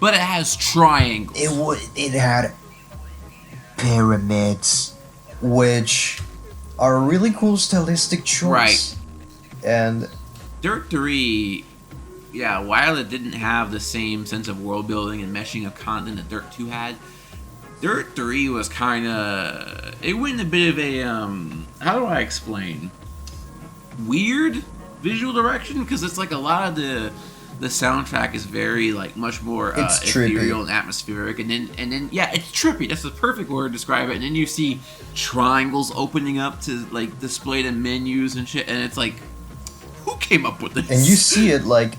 it has triangles. it had pyramids, which are a really cool stylistic choice. Right. And Dirt 3, yeah, while it didn't have the same sense of world building and meshing of content that Dirt 2 had, Dirt 3 was kind of... It went in a bit of a, how do I explain? Weird visual direction, because it's like a lot of the soundtrack is very, like, much more ethereal and atmospheric, and then yeah, it's trippy. That's the perfect word to describe it. And then you see triangles opening up to, like, display the menus and shit, and it's like, who came up with this? And you see it like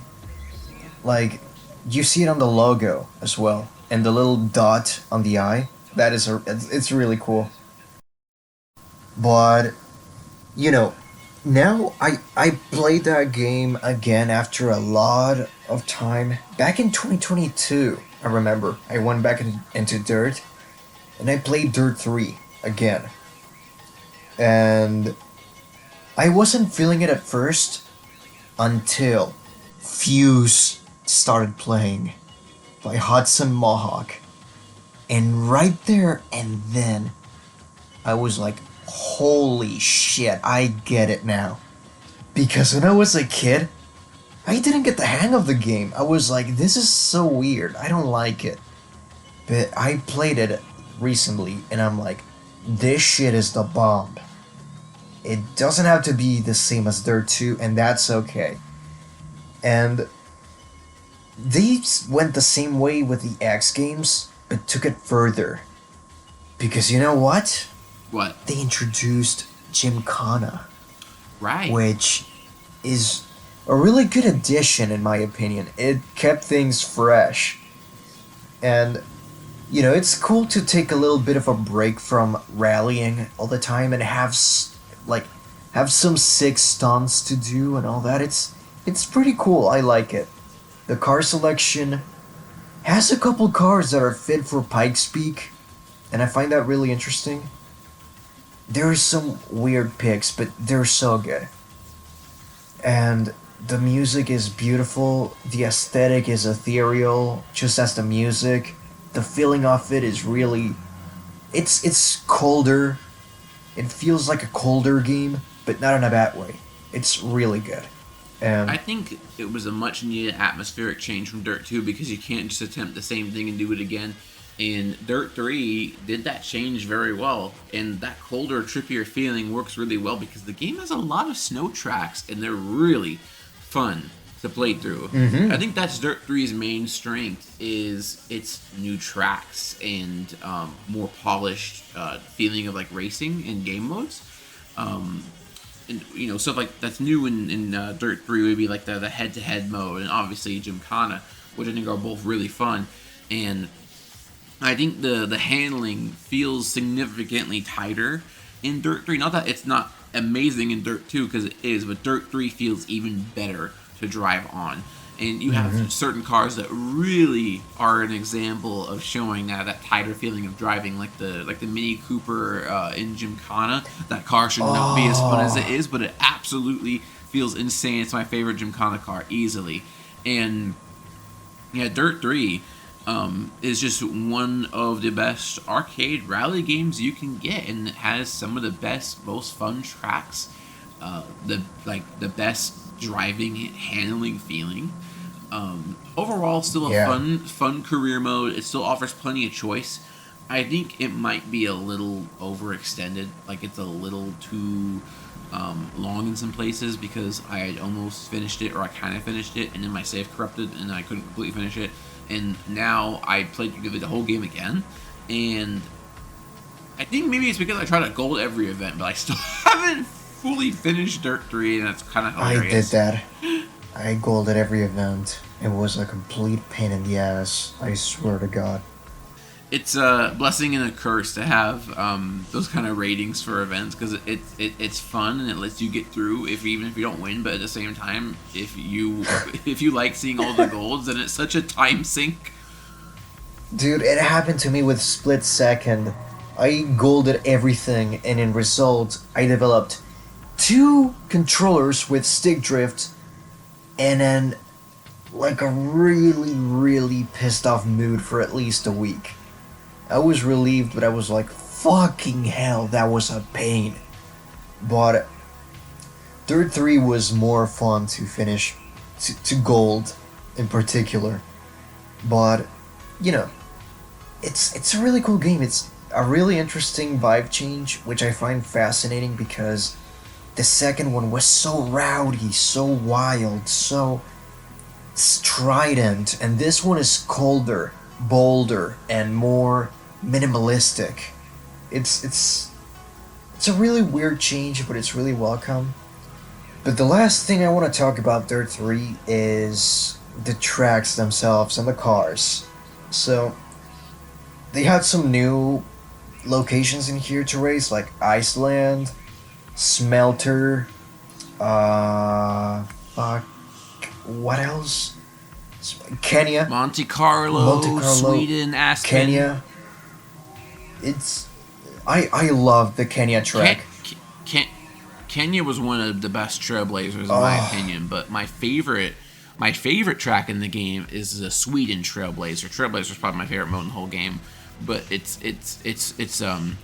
you see it on the logo as well, and the little dot on the eye. That is it's really cool. But you know, now I played that game again after a lot of time. Back in 2022, I remember I went back into Dirt, and I played Dirt 3 again. And I wasn't feeling it at first until Fuse started playing by Hudson Mohawk. And right there and then, I was like, holy shit, I get it now. Because when I was a kid, I didn't get the hang of the game. I was like, this is so weird, I don't like it. But I played it recently, and I'm like, this shit is the bomb. It doesn't have to be the same as Dirt 2, and that's okay. And they went the same way with the X games, but took it further. Because you know what? What? They introduced Gymkhana. Right. Which is a really good addition, in my opinion. It kept things fresh. And, you know, it's cool to take a little bit of a break from rallying all the time and have some sick stunts to do and all that. It's pretty cool. I like it. The car selection has a couple cars that are fit for Pikes Peak, and I find that really interesting. There are some weird picks, but they're so good. And the music is beautiful. The aesthetic is ethereal, just as the music. The feeling of it is really... It's colder. It feels like a colder game, but not in a bad way. It's really good. And I think it was a much needed atmospheric change from Dirt 2 because you can't just attempt the same thing and do it again. And Dirt 3 did that change very well, and that colder, trippier feeling works really well because the game has a lot of snow tracks, and they're really fun to play through. I think that's Dirt 3's main strength is its new tracks and more polished feeling of like racing in game modes. And stuff like that's new in Dirt 3 would be like the head-to-head mode, and obviously Gymkhana, which I think are both really fun. And I think the handling feels significantly tighter in Dirt 3. Not that it's not amazing in Dirt 2, because it is, but Dirt 3 feels even better to drive on. And you have certain cars that really are an example of showing that tighter feeling of driving, like the Mini Cooper in Gymkhana. That car should not be as fun as it is, but it absolutely feels insane. It's my favorite Gymkhana car, easily. And yeah, Dirt 3 is just one of the best arcade rally games you can get, and it has some of the best, most fun tracks, the best driving, handling feeling. Overall, still a fun career mode. It still offers plenty of choice. I think it might be a little overextended, like it's a little too long in some places, because I had almost finished it, or I kind of finished it, and then my save corrupted, and I couldn't completely finish it. And now I played through the whole game again, and I think maybe it's because I tried to gold every event, but I still haven't fully finished Dirt 3, and that's kind of hilarious. I did that. I golded every event. It was a complete pain in the ass. I swear to God. It's a blessing and a curse to have those kind of ratings for events, because it's fun and it lets you get through even if you don't win. But at the same time, if you like seeing all the golds, then it's such a time sink. Dude, it happened to me with Split Second. I golded everything, and in result, I developed 2 controllers with stick drift, and then like a really, really pissed off mood for at least a week. I was relieved, but I was like, fucking hell, that was a pain. But Dirt 3 was more fun to finish, to gold in particular. But, it's a really cool game. It's a really interesting vibe change, which I find fascinating because the second one was so rowdy, so wild, so strident, and this one is colder, bolder, and more minimalistic. It's a really weird change, but it's really welcome. But the last thing I want to talk about Dirt 3 is the tracks themselves and the cars. So they had some new locations in here to race, like Iceland, Smelter, what else? Kenya. Monte Carlo, Sweden, Aspen. Kenya. I love the Kenya track. Kenya was one of the best trailblazers in my opinion, but my favorite track in the game is the Sweden Trailblazer. Trailblazer is probably my favorite mode in the whole game, but it's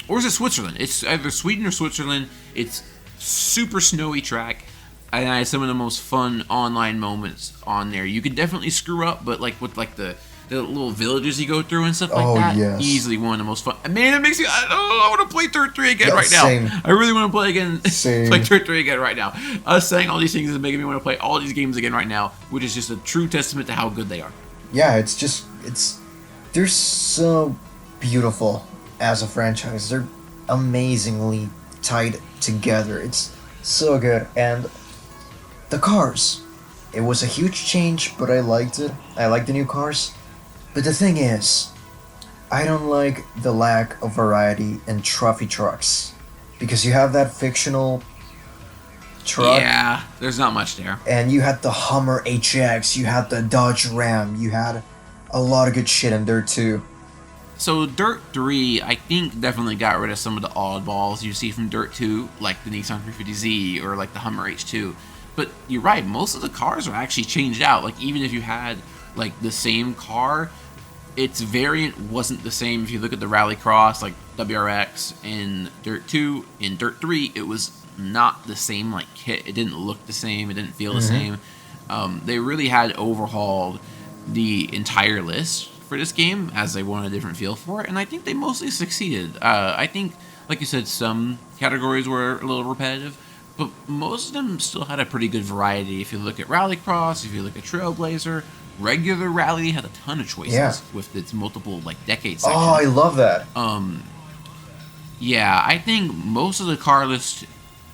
or is it Switzerland? It's either Sweden or Switzerland. It's super snowy track, and I had some of the most fun online moments on there. You could definitely screw up, but like with like the little villages you go through and stuff like that, yes. Easily one of the most fun. Man, it makes me. I want to play Dirt 3 again right now. Same. I really want to play again. Play Dirt 3 again right now. Us saying all these things is making me want to play all these games again right now, which is just a true testament to how good they are. Yeah, they're so beautiful as a franchise. They're amazingly tied together. It's so good. And the cars, it was a huge change, but I liked it. I like the new cars. But the thing is, I don't like the lack of variety in trophy trucks, because you have that fictional truck. Yeah, there's not much there. And you had the Hummer HX, you had the Dodge Ram, you had a lot of good shit in there too. So Dirt 3, I think, definitely got rid of some of the oddballs you see from Dirt 2, like the Nissan 350Z or like the Hummer H2. But you're right, most of the cars are actually changed out. Like, even if you had like the same car, its variant wasn't the same. If you look at the Rallycross, like WRX in Dirt 2, in Dirt 3, it was not the same like kit. It didn't look the same. It didn't feel the same. They really had overhauled the entire list for this game, as they wanted a different feel for it, and I think they mostly succeeded. I think, like you said, some categories were a little repetitive, but most of them still had a pretty good variety. If you look at Rallycross, if you look at Trailblazer, regular Rally had a ton of choices with its multiple like decade sections. Oh, I love that. Yeah, I think most of the car list.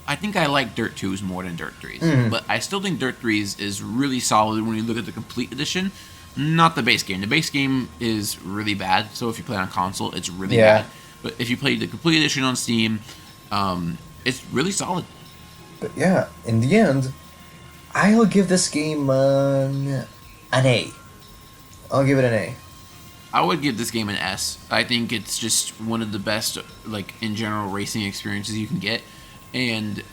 I think I like Dirt 2s more than Dirt 3s, but I still think Dirt 3s is really solid when you look at the complete edition, not the base game. The base game is really bad, so if you play on console, it's really bad. But if you play the complete edition on Steam, it's really solid. But yeah, in the end, I'll give this game an A. I'll give it an A. I would give this game an S. I think it's just one of the best, like, in general, racing experiences you can get. And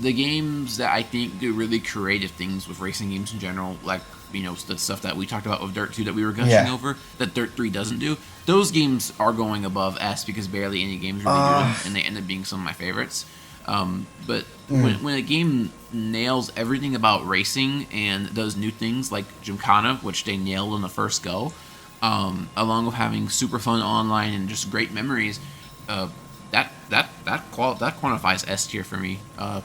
the games that I think do really creative things with racing games in general, like, you know, the stuff that we talked about with Dirt 2 that we were gushing over, that Dirt 3 doesn't do, those games are going above S because barely any games really do them, and they end up being some of my favorites. But when a game nails everything about racing and does new things like Gymkhana, which they nailed on the first go, along with having super fun online and just great memories, that quantifies S tier for me,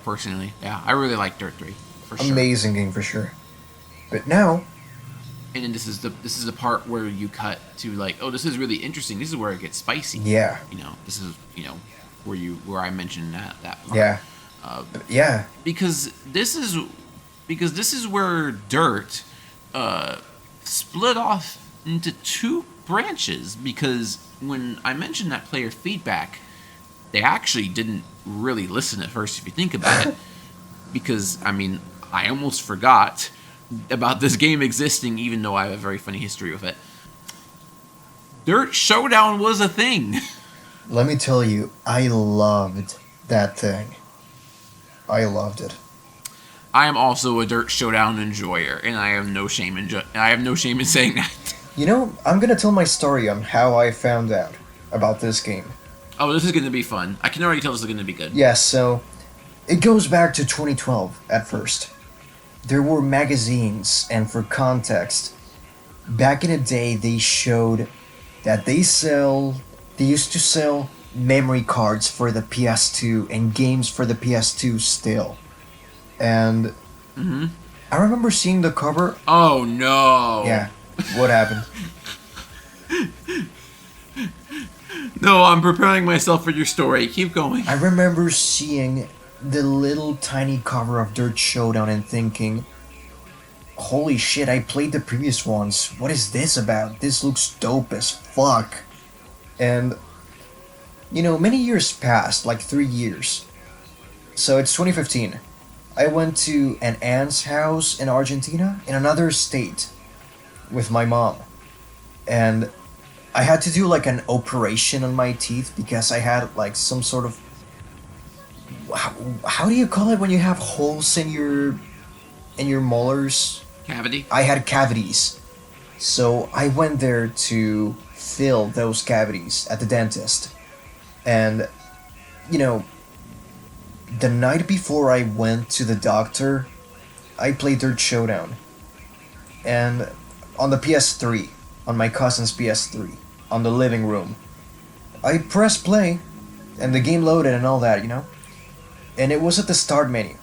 personally. Yeah, I really like Dirt 3 for sure. Amazing game for sure. But now, and then this is the part where you cut to like, oh, this is really interesting. This is where it gets spicy. Yeah. You know, this is where I mentioned that part. Yeah. Yeah. Because this is where Dirt split off into two branches. Because when I mentioned that player feedback, they actually didn't really listen at first, if you think about it. Because I mean, I almost forgot about this game existing, even though I have a very funny history with it. Dirt Showdown was a thing. Let me tell you, I loved that thing. I loved it. I am also a Dirt Showdown enjoyer, and I have no shame in saying that. You know, I'm gonna tell my story on how I found out about this game. Oh, this is gonna be fun. I can already tell this is gonna be good. Yes, so it goes back to 2012 at first. There were magazines, and for context, back in the day they showed that they used to sell memory cards for the PS2 and games for the PS2 still. And I remember seeing the cover. Oh no. Yeah, what happened? No, I'm preparing myself for your story. Keep going. I remember seeing the little tiny cover of Dirt Showdown and thinking, holy shit, I played the previous ones. What is this about? This looks dope as fuck. And, you know, many years passed, like 3 years. So it's 2015. I went to an aunt's house in Argentina, in another state, with my mom. And I had to do like an operation on my teeth because I had like some sort of... How do you call it when you have holes in your molars? Cavity? I had cavities. So I went there to fill those cavities at the dentist. And, you know, the night before I went to the doctor, I played Dirt Showdown. And on the PS3, on my cousin's PS3, on the living room, I pressed play, and the game loaded and all that, you know? And it was at the start menu.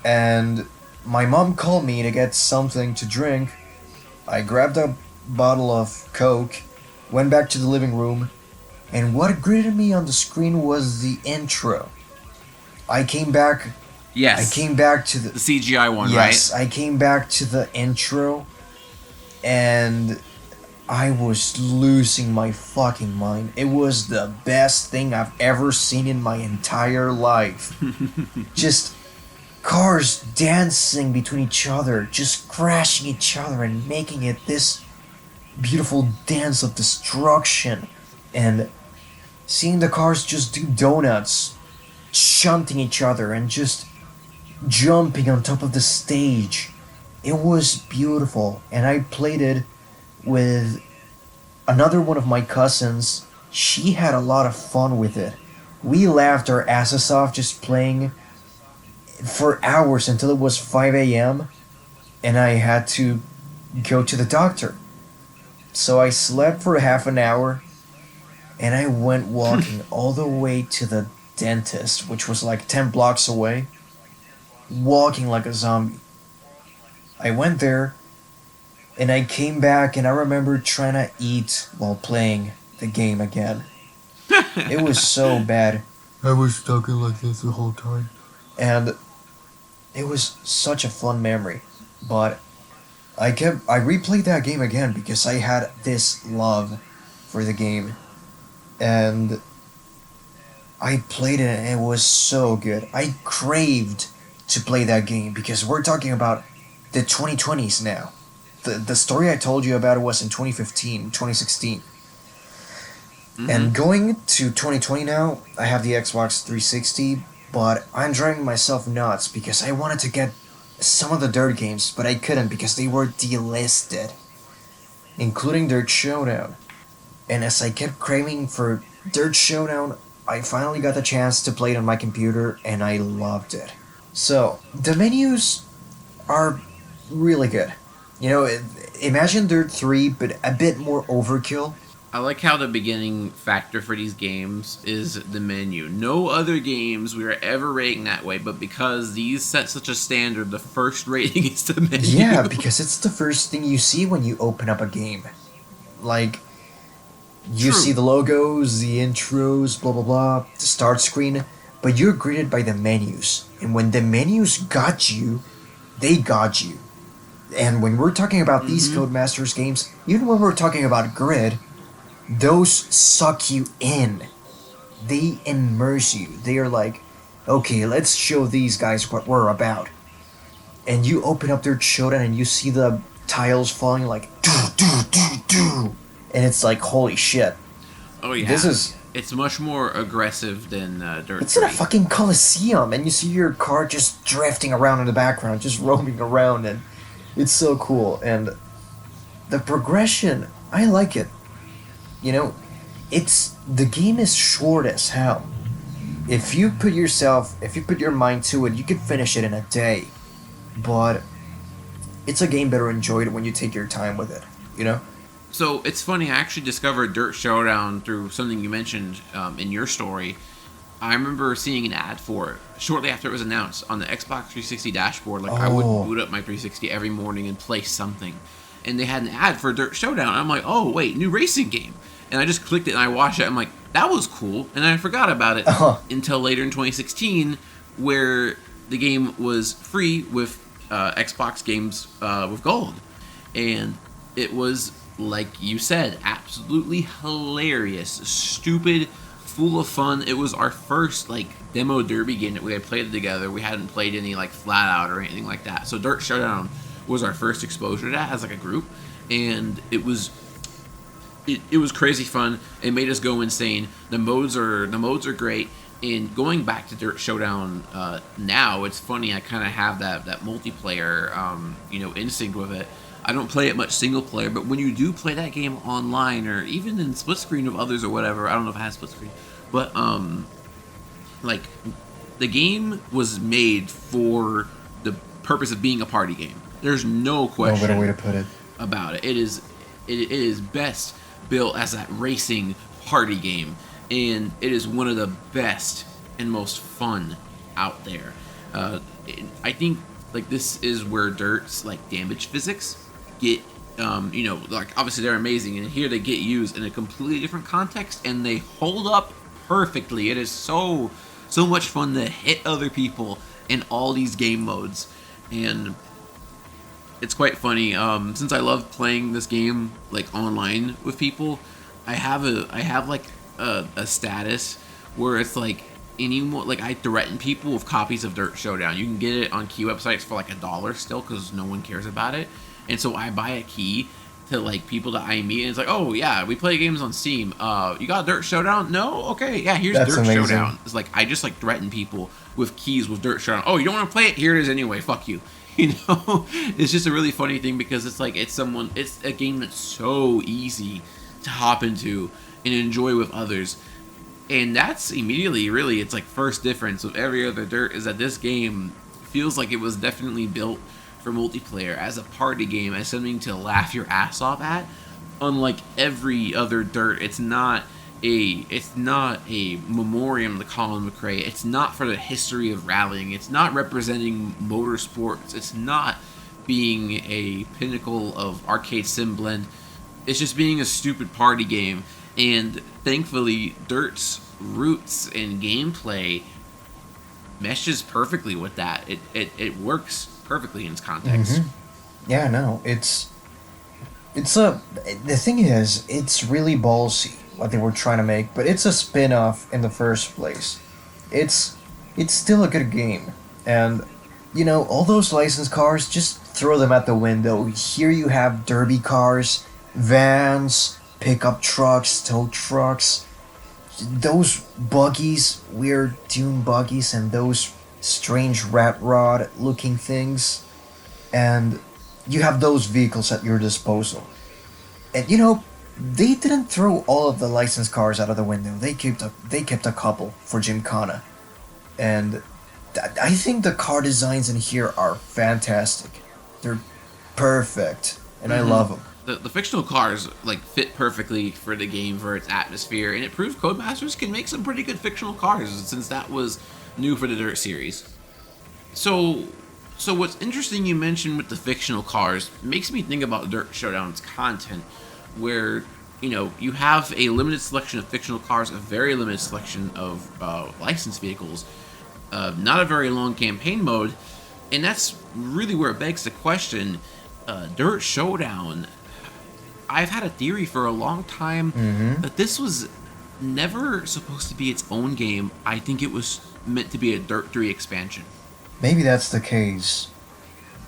And my mom called me to get something to drink. I grabbed a bottle of Coke, went back to the living room, and what greeted me on the screen was the intro. I came back... Yes. I came back to the CGI one, yes, right? Yes, I came back to the intro, and I was losing my fucking mind. It was the best thing I've ever seen in my entire life. Just cars dancing between each other, just crashing each other and making it this beautiful dance of destruction. And seeing the cars just do donuts, shunting each other and just jumping on top of the stage. It was beautiful, and I played it with another one of my cousins. She had a lot of fun with it. We laughed our asses off just playing for hours until it was 5 a.m. and I had to go to the doctor. So I slept for half an hour, and I went walking all the way to the dentist, which was like 10 blocks away, walking like a zombie. I went there, and I came back, and I remember trying to eat while playing the game again. It was so bad. I was stuck in like this the whole time. And it was such a fun memory. But I replayed that game again because I had this love for the game. And I played it and it was so good. I craved to play that game because we're talking about the 2020s now. The story I told you about was in 2015, 2016. Mm-hmm. And going to 2020 now, I have the Xbox 360, but I'm driving myself nuts because I wanted to get some of the Dirt games, but I couldn't because they were delisted, including Dirt Showdown. And as I kept craving for Dirt Showdown, I finally got the chance to play it on my computer, and I loved it. So, the menus are really good. You know, imagine Dirt 3, but a bit more overkill. I like how the beginning factor for these games is the menu. No other games we are ever rating that way, but because these set such a standard, the first rating is the menu. Yeah, because it's the first thing you see when you open up a game. Like, you see the logos, the intros, blah blah blah, the start screen, but you're greeted by the menus. And when the menus got you, they got you. And when we're talking about these Codemasters games, even when we're talking about Grid, those suck you in. They immerse you. They are like, okay, let's show these guys what we're about. And you open up their showdown and you see the tiles falling like do do do do, and it's like holy shit. Oh yeah. It's much more aggressive than Dirt. It's in a fucking coliseum, and you see your car just drifting around in the background, just roaming around, and it's so cool. And the progression, I like it. You know, the game is short as hell. If you put your mind to it, you could finish it in a day. But it's a game better enjoyed when you take your time with it, you know? So it's funny, I actually discovered Dirt Showdown through something you mentioned in your story. I remember seeing an ad for it shortly after it was announced on the Xbox 360 dashboard. Like, I would boot up my 360 every morning and play something. And they had an ad for Dirt Showdown. I'm like, oh, wait, new racing game. And I just clicked it and I watched it. I'm like, that was cool. And I forgot about it until later in 2016, where the game was free with Xbox games with gold. And it was, like you said, absolutely hilarious, stupid, full of fun. It was our first demo derby game that we had played together. We hadn't played any flat out or anything like that. So Dirt Showdown was our first exposure to that as a group, and it was crazy fun. It made us go insane. The modes are great. And going back to Dirt Showdown now, it's funny. I kind of have that multiplayer instinct with it. I don't play it much single player, but when you do play that game online or even in split screen with others or whatever, I don't know if it has split screen, but the game was made for the purpose of being a party game. There's no question. No better way to put it about it. It is best built as that racing party game, and it is one of the best and most fun out there. I think this is where Dirt's damage physics get obviously they're amazing, and here they get used in a completely different context and they hold up perfectly. It is so much fun to hit other people in all these game modes, and it's quite funny. Since I love playing this game online with people, I have a status where it's anyone I threaten people with copies of Dirt Showdown. You can get it on key websites for $1 still because no one cares about it. And so I buy a key to people that I meet, and it's oh yeah, we play games on Steam. You got Dirt Showdown? No? Okay, yeah, here's That's Dirt amazing. Showdown. It's I just threaten people with keys with Dirt Showdown. Oh, you don't want to play it? Here it is anyway. Fuck you. It's just a really funny thing because it's it's a game that's so easy to hop into and enjoy with others. And that's immediately really its first difference with every other Dirt is that this game feels like it was definitely built for multiplayer as a party game, as something to laugh your ass off at. unlike every other dirt, it's not a memoriam to Colin McRae. It's not for the history of rallying. It's not representing motorsports. It's not being a pinnacle of arcade sim blend. It's just being a stupid party game. And thankfully, Dirt's roots and gameplay meshes perfectly with that. It works perfectly in its context. Yeah, no, the thing is, it's really ballsy what they were trying to make, but it's a spin-off in the first place. It's still a good game. And all those licensed cars, just throw them out the window. Here you have derby cars, vans, pickup trucks, tow trucks, those buggies, weird dune buggies, and those strange rat rod looking things. And you have those vehicles at your disposal. And they didn't throw all of the licensed cars out of the window. They kept a couple for Gymkhana. And I think the car designs in here are fantastic. They're perfect, and I love them. The fictional cars fit perfectly for the game, for its atmosphere, and it proved Codemasters can make some pretty good fictional cars, since that was new for the Dirt series. So what's interesting you mentioned with the fictional cars makes me think about Dirt Showdown's content, where you have a limited selection of fictional cars, a very limited selection of licensed vehicles, not a very long campaign mode, and that's really where it begs the question. Dirt Showdown, I've had a theory for a long time that this was never supposed to be its own game. I think it was meant to be a Dirt 3 expansion. Maybe that's the case.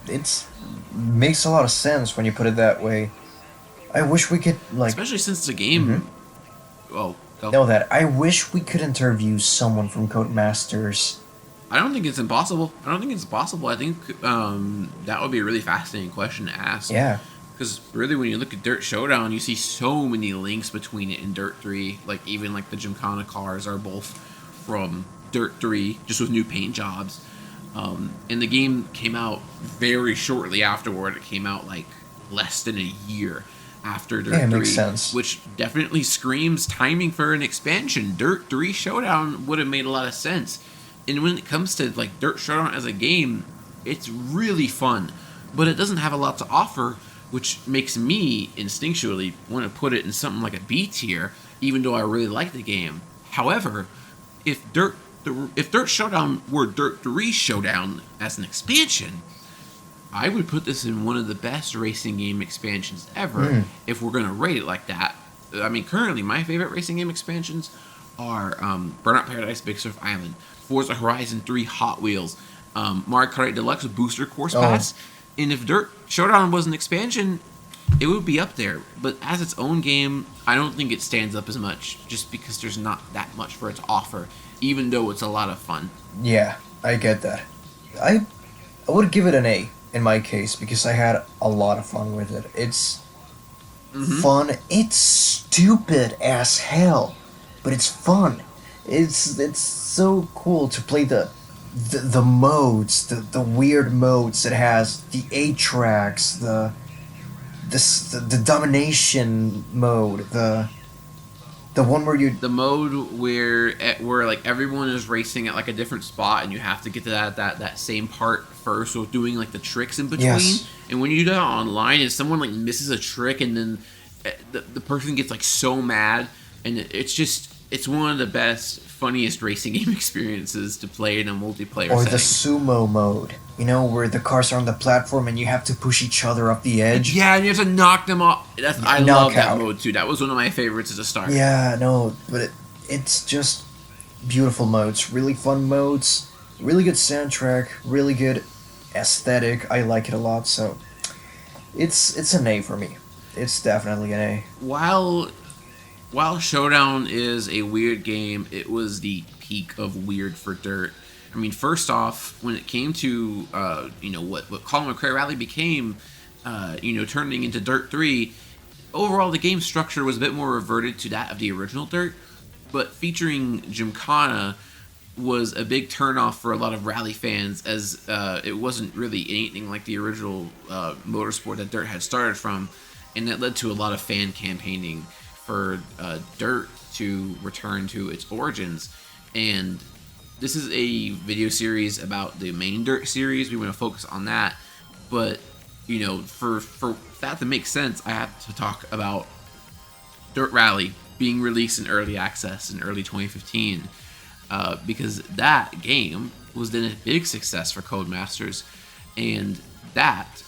It makes a lot of sense when you put it that way. I wish we could, especially since the game... Oh, go. Know that. I wish we could interview someone from Codemasters. I don't think it's impossible. I think that would be a really fascinating question to ask. Yeah. Because really, when you look at Dirt Showdown, you see so many links between it and Dirt 3. Even the Gymkhana cars are both from Dirt 3, just with new paint jobs. And the game came out very shortly afterward. It came out less than a year after Dirt 3. Makes sense. Which definitely screams timing for an expansion. Dirt 3 Showdown would have made a lot of sense. And when it comes to Dirt Showdown as a game, it's really fun. But it doesn't have a lot to offer, which makes me instinctually want to put it in something like a B tier, even though I really like the game. However, if Dirt Showdown were Dirt 3 Showdown as an expansion, I would put this in one of the best racing game expansions ever if we're going to rate it like that. I mean, currently, my favorite racing game expansions are Burnout Paradise Big Surf Island, Forza Horizon 3 Hot Wheels, Mario Kart 8 Deluxe Booster Course Pass. And if Dirt Showdown was an expansion, it would be up there. But as its own game, I don't think it stands up as much, just because there's not that much for it to offer, even though it's a lot of fun. Yeah, I get that. I would give it an A in my case, because I had a lot of fun with it. It's fun. It's stupid as hell, but it's fun. It's so cool to play the modes, the weird modes it has, the 8 tracks, the domination mode, the one where the mode where everyone is racing at a different spot, and you have to get to that same part first, with doing the tricks in between. Yes. And when you do that online, and someone misses a trick, and then the person gets so mad, and it's one of the best, funniest racing game experiences to play in a multiplayer or setting. the sumo mode, where the cars are on the platform and you have to push each other up the edge. Yeah, and you have to knock them off. I love that mode too. That was one of my favorites at the start. Yeah, no, but it's just beautiful modes, really fun modes, really good soundtrack, really good aesthetic. I like it a lot, so it's an A for me. It's definitely an A. While Showdown is a weird game, it was the peak of weird for Dirt. I mean, first off, when it came to what Colin McRae Rally became, turning into Dirt 3, overall the game structure was a bit more reverted to that of the original Dirt, but featuring Gymkhana was a big turnoff for a lot of rally fans, as it wasn't really anything like the original motorsport that Dirt had started from. and that led to a lot of fan campaigning for Dirt to return to its origins. And this is a video series about the main Dirt series. We want to focus on that, but for that to make sense, I have to talk about Dirt Rally being released in early access in early 2015, because that game was then a big success for Codemasters, and that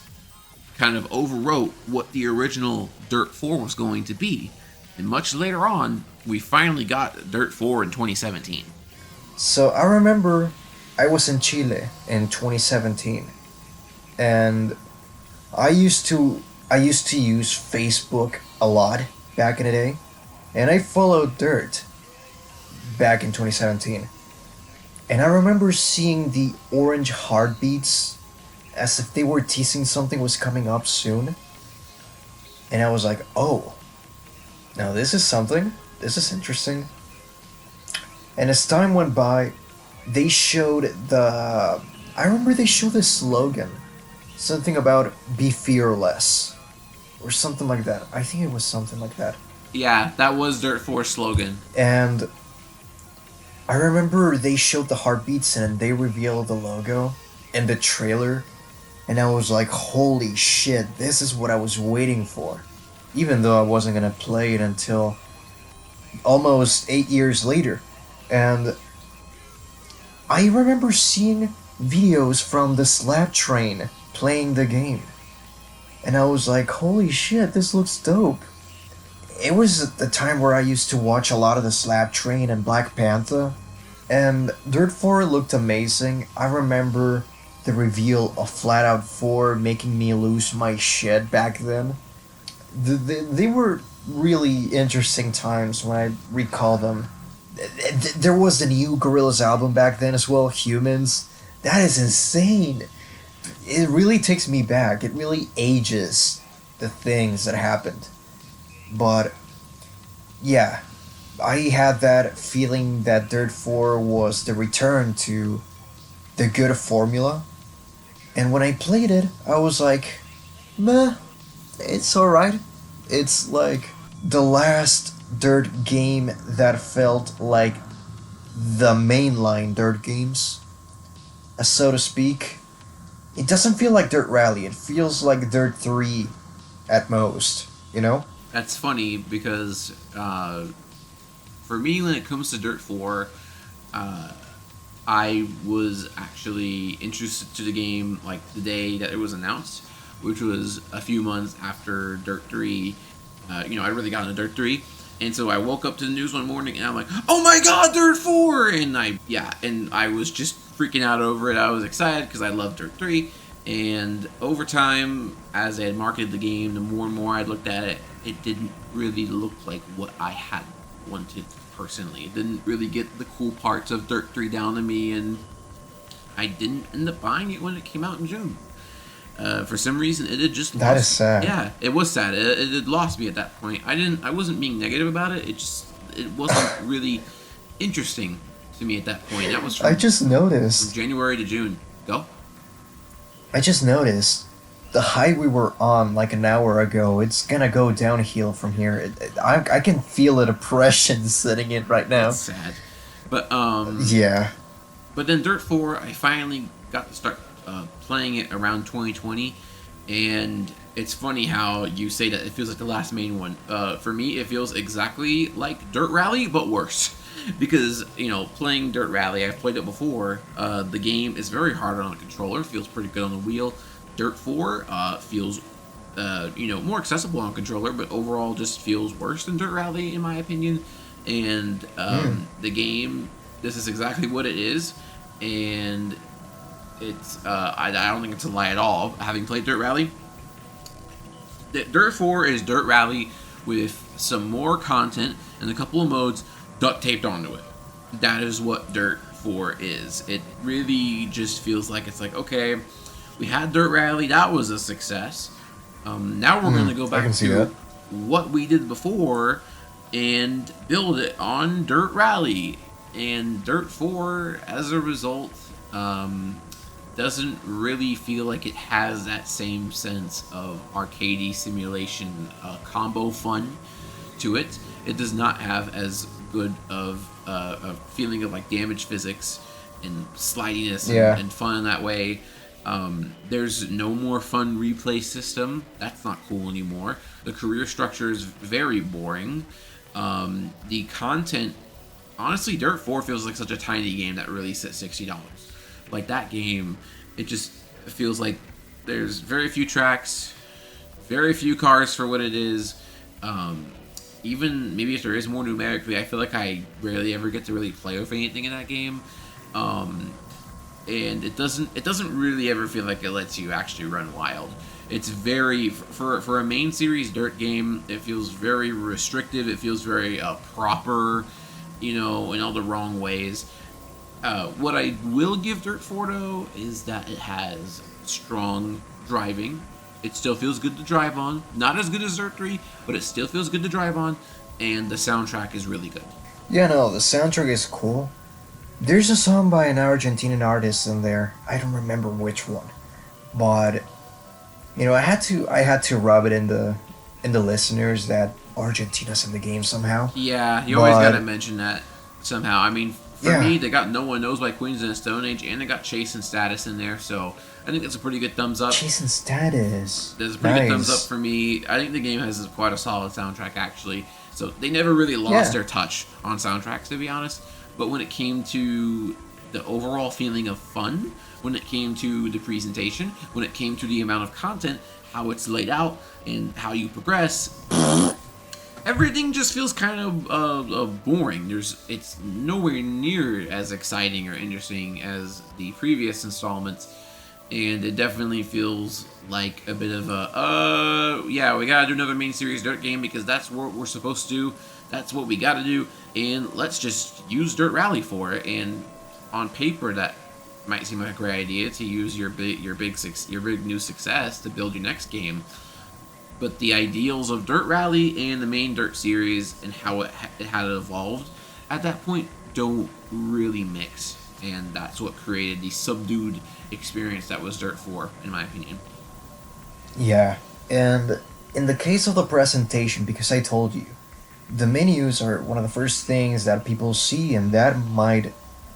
kind of overwrote what the original Dirt 4 was going to be. And much later on, we finally got Dirt 4 in 2017. So I remember I was in Chile in 2017, and I used to use Facebook a lot back in the day, and I followed Dirt back in 2017. And I remember seeing the orange heartbeats as if they were teasing something was coming up soon. And I was like, oh, now this is something. This is interesting. And as time went by, they showed I remember they showed this slogan. Something about be fearless. Or something like that. I think it was something like that. Yeah, that was Dirt 4's slogan. And I remember they showed the heartbeats and they revealed the logo and the trailer. And I was like, holy shit, this is what I was waiting for. Even though I wasn't going to play it until almost 8 years later. And I remember seeing videos from the Slab Train playing the game. And I was like, holy shit, this looks dope. It was the time where I used to watch a lot of the Slab Train and Black Panther. And Dirt 4 looked amazing. I remember the reveal of Flat Out 4 making me lose my shit back then. They were really interesting times when I recall them. There was the new Gorillaz album back then as well, Humans. That is insane. It really takes me back. It really ages the things that happened. But yeah, I had that feeling that Dirt 4 was the return to the good formula. And when I played it, I was like, meh, it's alright. It's like the last Dirt game that felt like the mainline Dirt games, so to speak. It doesn't feel like Dirt Rally, it feels like Dirt 3 at most, you know? That's funny because for me, when it comes to Dirt 4, I was actually introduced to the game like the day that it was announced, which was a few months after Dirt 3. I really got into Dirt 3. And so I woke up to the news one morning and I'm like, oh my god, Dirt 4! And I was just freaking out over it. I was excited because I loved Dirt 3. And over time, as they had marketed the game, the more and more I looked at it, it didn't really look like what I had wanted personally. It didn't really get the cool parts of Dirt 3 down to me, and I didn't end up buying it when it came out in June. For some reason, it had just lost. That is sad. Yeah, it was sad. It had lost me at that point. I wasn't being negative about it. It wasn't really interesting to me at that point. That was I just noticed. from January to June. Go. I just noticed the high we were on like an hour ago. It's gonna go downhill from here. I can feel the depression setting in right now. That's sad. But Yeah. But then Dirt 4, I finally got to start playing it around 2020, and it's funny how you say that it feels like the last main one. For me, it feels exactly like Dirt Rally, but worse. Because, playing Dirt Rally, I've played it before. The game is very hard on the controller, feels pretty good on the wheel. Dirt 4 feels, more accessible on controller, but overall just feels worse than Dirt Rally, in my opinion. And the game, this is exactly what it is, and it's I don't think it's a lie at all. Having played Dirt Rally, Dirt 4 is Dirt Rally with some more content and a couple of modes duct taped onto it. That is what Dirt 4 is. It really just feels like it's like, okay, we had Dirt Rally, that was a success. Now we're going to go back to what we did before and build it on Dirt Rally. And Dirt 4, as a result, doesn't really feel like it has that same sense of arcadey simulation combo fun to it. It does not have as good of a feeling of like damage physics and slidiness and fun in that way. There's no more fun replay system. That's not cool anymore. The career structure is very boring. The content, honestly, Dirt 4 feels like such a tiny game that released at $60. Like that game, it just feels like there's very few tracks, very few cars for what it is. Even maybe if there is more numerically, I feel like I rarely ever get to really play with anything in that game. And it doesn't really ever feel like it lets you actually run wild. It's very for a main series Dirt game. It feels very restrictive. It feels very proper, in all the wrong ways. What I will give Dirt 4 though is that it has strong driving. It still feels good to drive on. Not as good as Dirt 3, but it still feels good to drive on. And the soundtrack is really good. Yeah, no, the soundtrack is cool. There's a song by an Argentinian artist in there. I don't remember which one, but I had to rub it in the listeners that Argentina's in the game somehow. Yeah, you always gotta mention that somehow. I mean, for me, they got No One Knows by Queens of the Stone Age, and they got Chase and Status in there, so I think that's a pretty good thumbs up. Chase and Status. There's a pretty good thumbs up for me. I think the game has quite a solid soundtrack, actually. So they never really lost their touch on soundtracks, to be honest. But when it came to the overall feeling of fun, when it came to the presentation, when it came to the amount of content, how it's laid out, and how you progress, everything just feels kind of boring. It's nowhere near as exciting or interesting as the previous installments, and it definitely feels like a bit of we gotta do another main series Dirt game because that's what we're supposed to do. That's what we gotta do, and let's just use Dirt Rally for it. And on paper, that might seem like a great idea to use your big new success to build your next game. But the ideals of Dirt Rally and the main Dirt series and how it had evolved at that point don't really mix, and that's what created the subdued experience that was Dirt 4, in my opinion. Yeah, and in the case of the presentation, because I told you, the menus are one of the first things that people see, and that might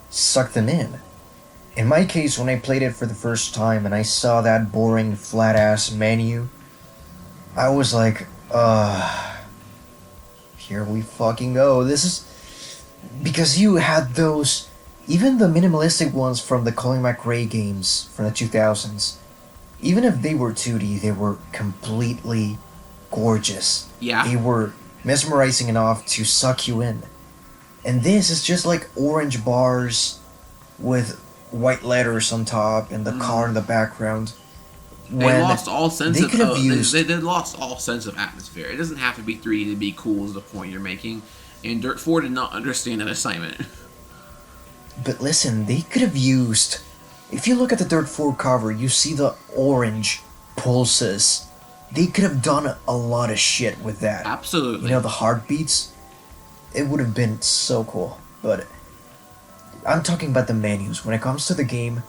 suck them in. In my case, when I played it for the first time and I saw that boring, flat-ass menu, I was like, here we fucking go. This is... Because you had those... Even the minimalistic ones from the Colin McRae games from the 2000s, even if they were 2D, they were completely gorgeous. Yeah. They were mesmerizing enough to suck you in. And this is just like orange bars with white letters on top and the car in the background. They lost all sense of they lost all sense of atmosphere. It doesn't have to be 3D to be cool is the point you're making. And Dirt 4 did not understand that assignment. But listen, they could have used... If you look at the Dirt 4 cover, you see the orange pulses. They could have done a lot of shit with that. Absolutely. The heartbeats. It would have been so cool. But I'm talking about the menus. When it comes to the game,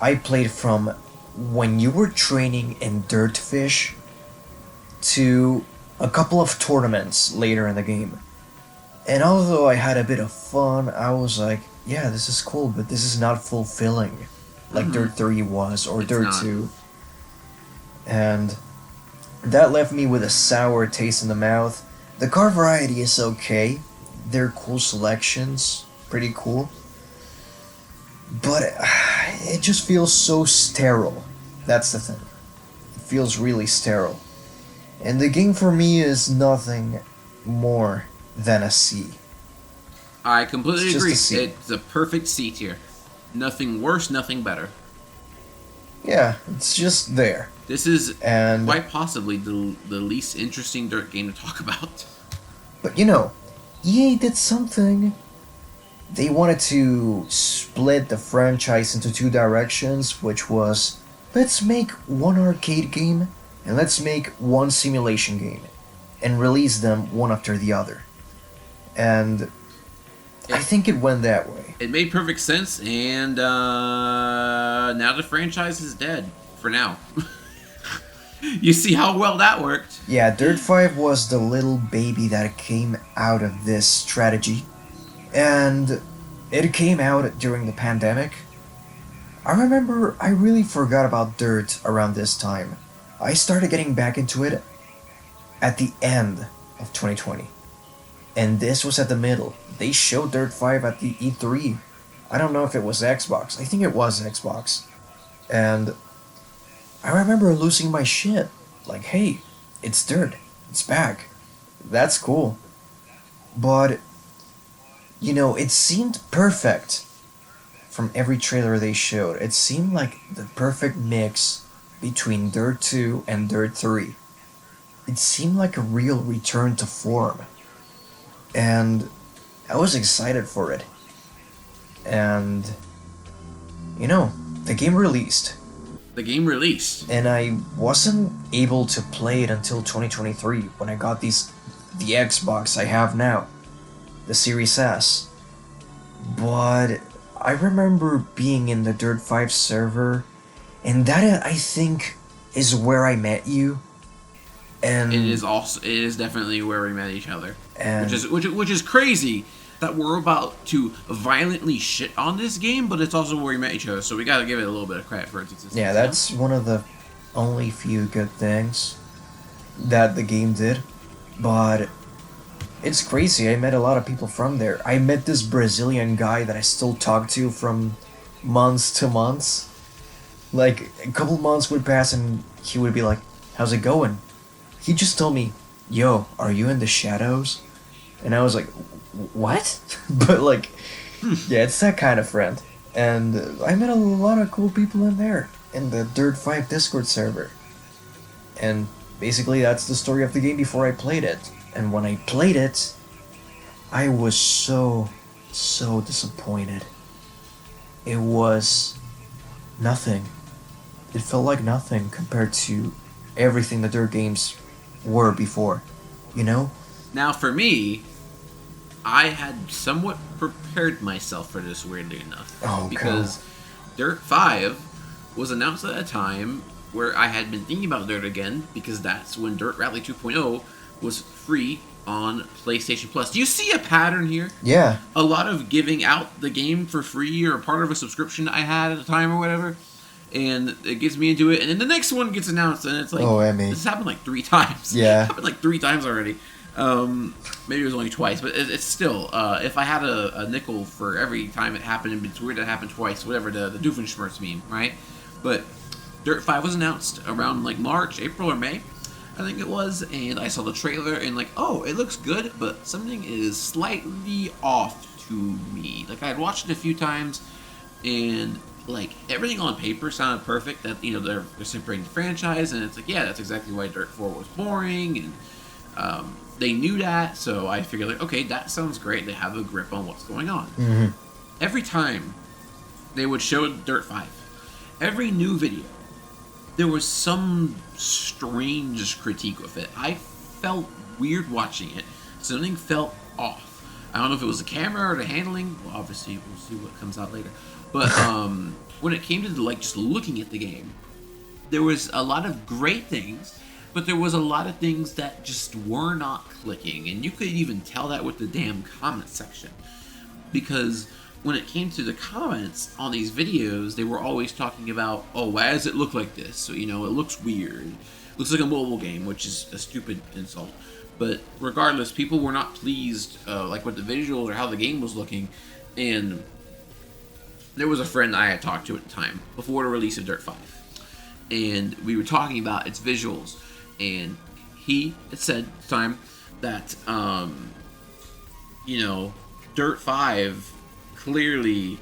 I played from when you were training in Dirtfish to a couple of tournaments later in the game. And although I had a bit of fun, I was like, yeah, this is cool, but this is not fulfilling like Dirt 3 was, or Dirt 2. And that left me with a sour taste in the mouth. The car variety is okay. They're cool selections, pretty cool. But it just feels so sterile. That's the thing. It feels really sterile. And the game for me is nothing more than a C. I completely agree. It's a perfect C tier. Nothing worse, nothing better. Yeah, it's just there. This is quite possibly the least interesting Dirt game to talk about. But EA did something. They wanted to split the franchise into two directions, which was, let's make one arcade game and let's make one simulation game and release them one after the other. And I think it went that way. It made perfect sense, and now the franchise is dead for now. You see how well that worked. Yeah, Dirt 5 was the little baby that came out of this strategy. And it came out during the pandemic. I remember I really forgot about Dirt around this time. I started getting back into it at the end of 2020. And this was at the middle. They showed Dirt 5 at the E3. I don't know if it was Xbox. I think it was Xbox. And I remember losing my shit. Like, hey, it's Dirt. It's back. That's cool. But, it seemed perfect from every trailer they showed. It seemed like the perfect mix between Dirt 2 and Dirt 3. It seemed like a real return to form. And I was excited for it. And, the game released. And I wasn't able to play it until 2023 when I got the Xbox I have now, the Series S. But I remember being in the Dirt 5 server, and that I think is where I met you. And it is definitely where we met each other, and which is crazy that we're about to violently shit on this game, but it's also where we met each other, so we gotta give it a little bit of credit for its existence. Yeah, that's one of the only few good things that the game did. But it's crazy. I met a lot of people from there. I met this Brazilian guy that I still talk to from months to months. Like, a couple months would pass and he would be like, "How's it going?" He just told me, "Yo, are you in the shadows?" And I was like, "What?" But like, yeah, it's that kind of friend. And I met a lot of cool people in there, in the Dirt 5 Discord server. And basically that's the story of the game before I played it. And when I played it, I was so disappointed. It was nothing. It felt like nothing compared to everything the Dirt games were before, Now, for me, I had somewhat prepared myself for this, weirdly enough. Oh, because Dirt 5 was announced at a time where I had been thinking about Dirt again, because that's when Dirt Rally 2.0 was free on PlayStation Plus. Do you see a pattern here? Yeah. A lot of giving out the game for free or part of a subscription I had at the time or whatever. And it gets me into it, and then the next one gets announced, and it's like, this happened like 3 times. Yeah. It happened like 3 times already. Maybe it was only twice, but it's still, if I had a nickel for every time it happened, and it's weird that it happened twice, whatever, the Doofenshmirtz meme, right? But Dirt 5 was announced around like March, April, or May, I think it was, and I saw the trailer, and like, oh, it looks good, but something is slightly off to me. Like, I had watched it a few times, and like everything on paper sounded perfect. That they're separating the franchise, and it's like, yeah, that's exactly why Dirt 4 was boring, and they knew that. So I figured, like, okay, that sounds great. They have a grip on what's going on. Mm-hmm. Every time they would show Dirt 5, every new video, there was some strange critique of it. I felt weird watching it. Something felt off. I don't know if it was the camera or the handling. Well, obviously, we'll see what comes out later. But when it came to like just looking at the game, there was a lot of great things, but there was a lot of things that just were not clicking, and you could even tell that with the damn comment section. Because when it came to the comments on these videos, they were always talking about, oh, why does it look like this? So, it looks weird. It looks like a mobile game, which is a stupid insult. But regardless, people were not pleased like with the visuals or how the game was looking, and there was a friend I had talked to at the time before the release of Dirt 5, and we were talking about its visuals, and he had said at the time that Dirt 5 clearly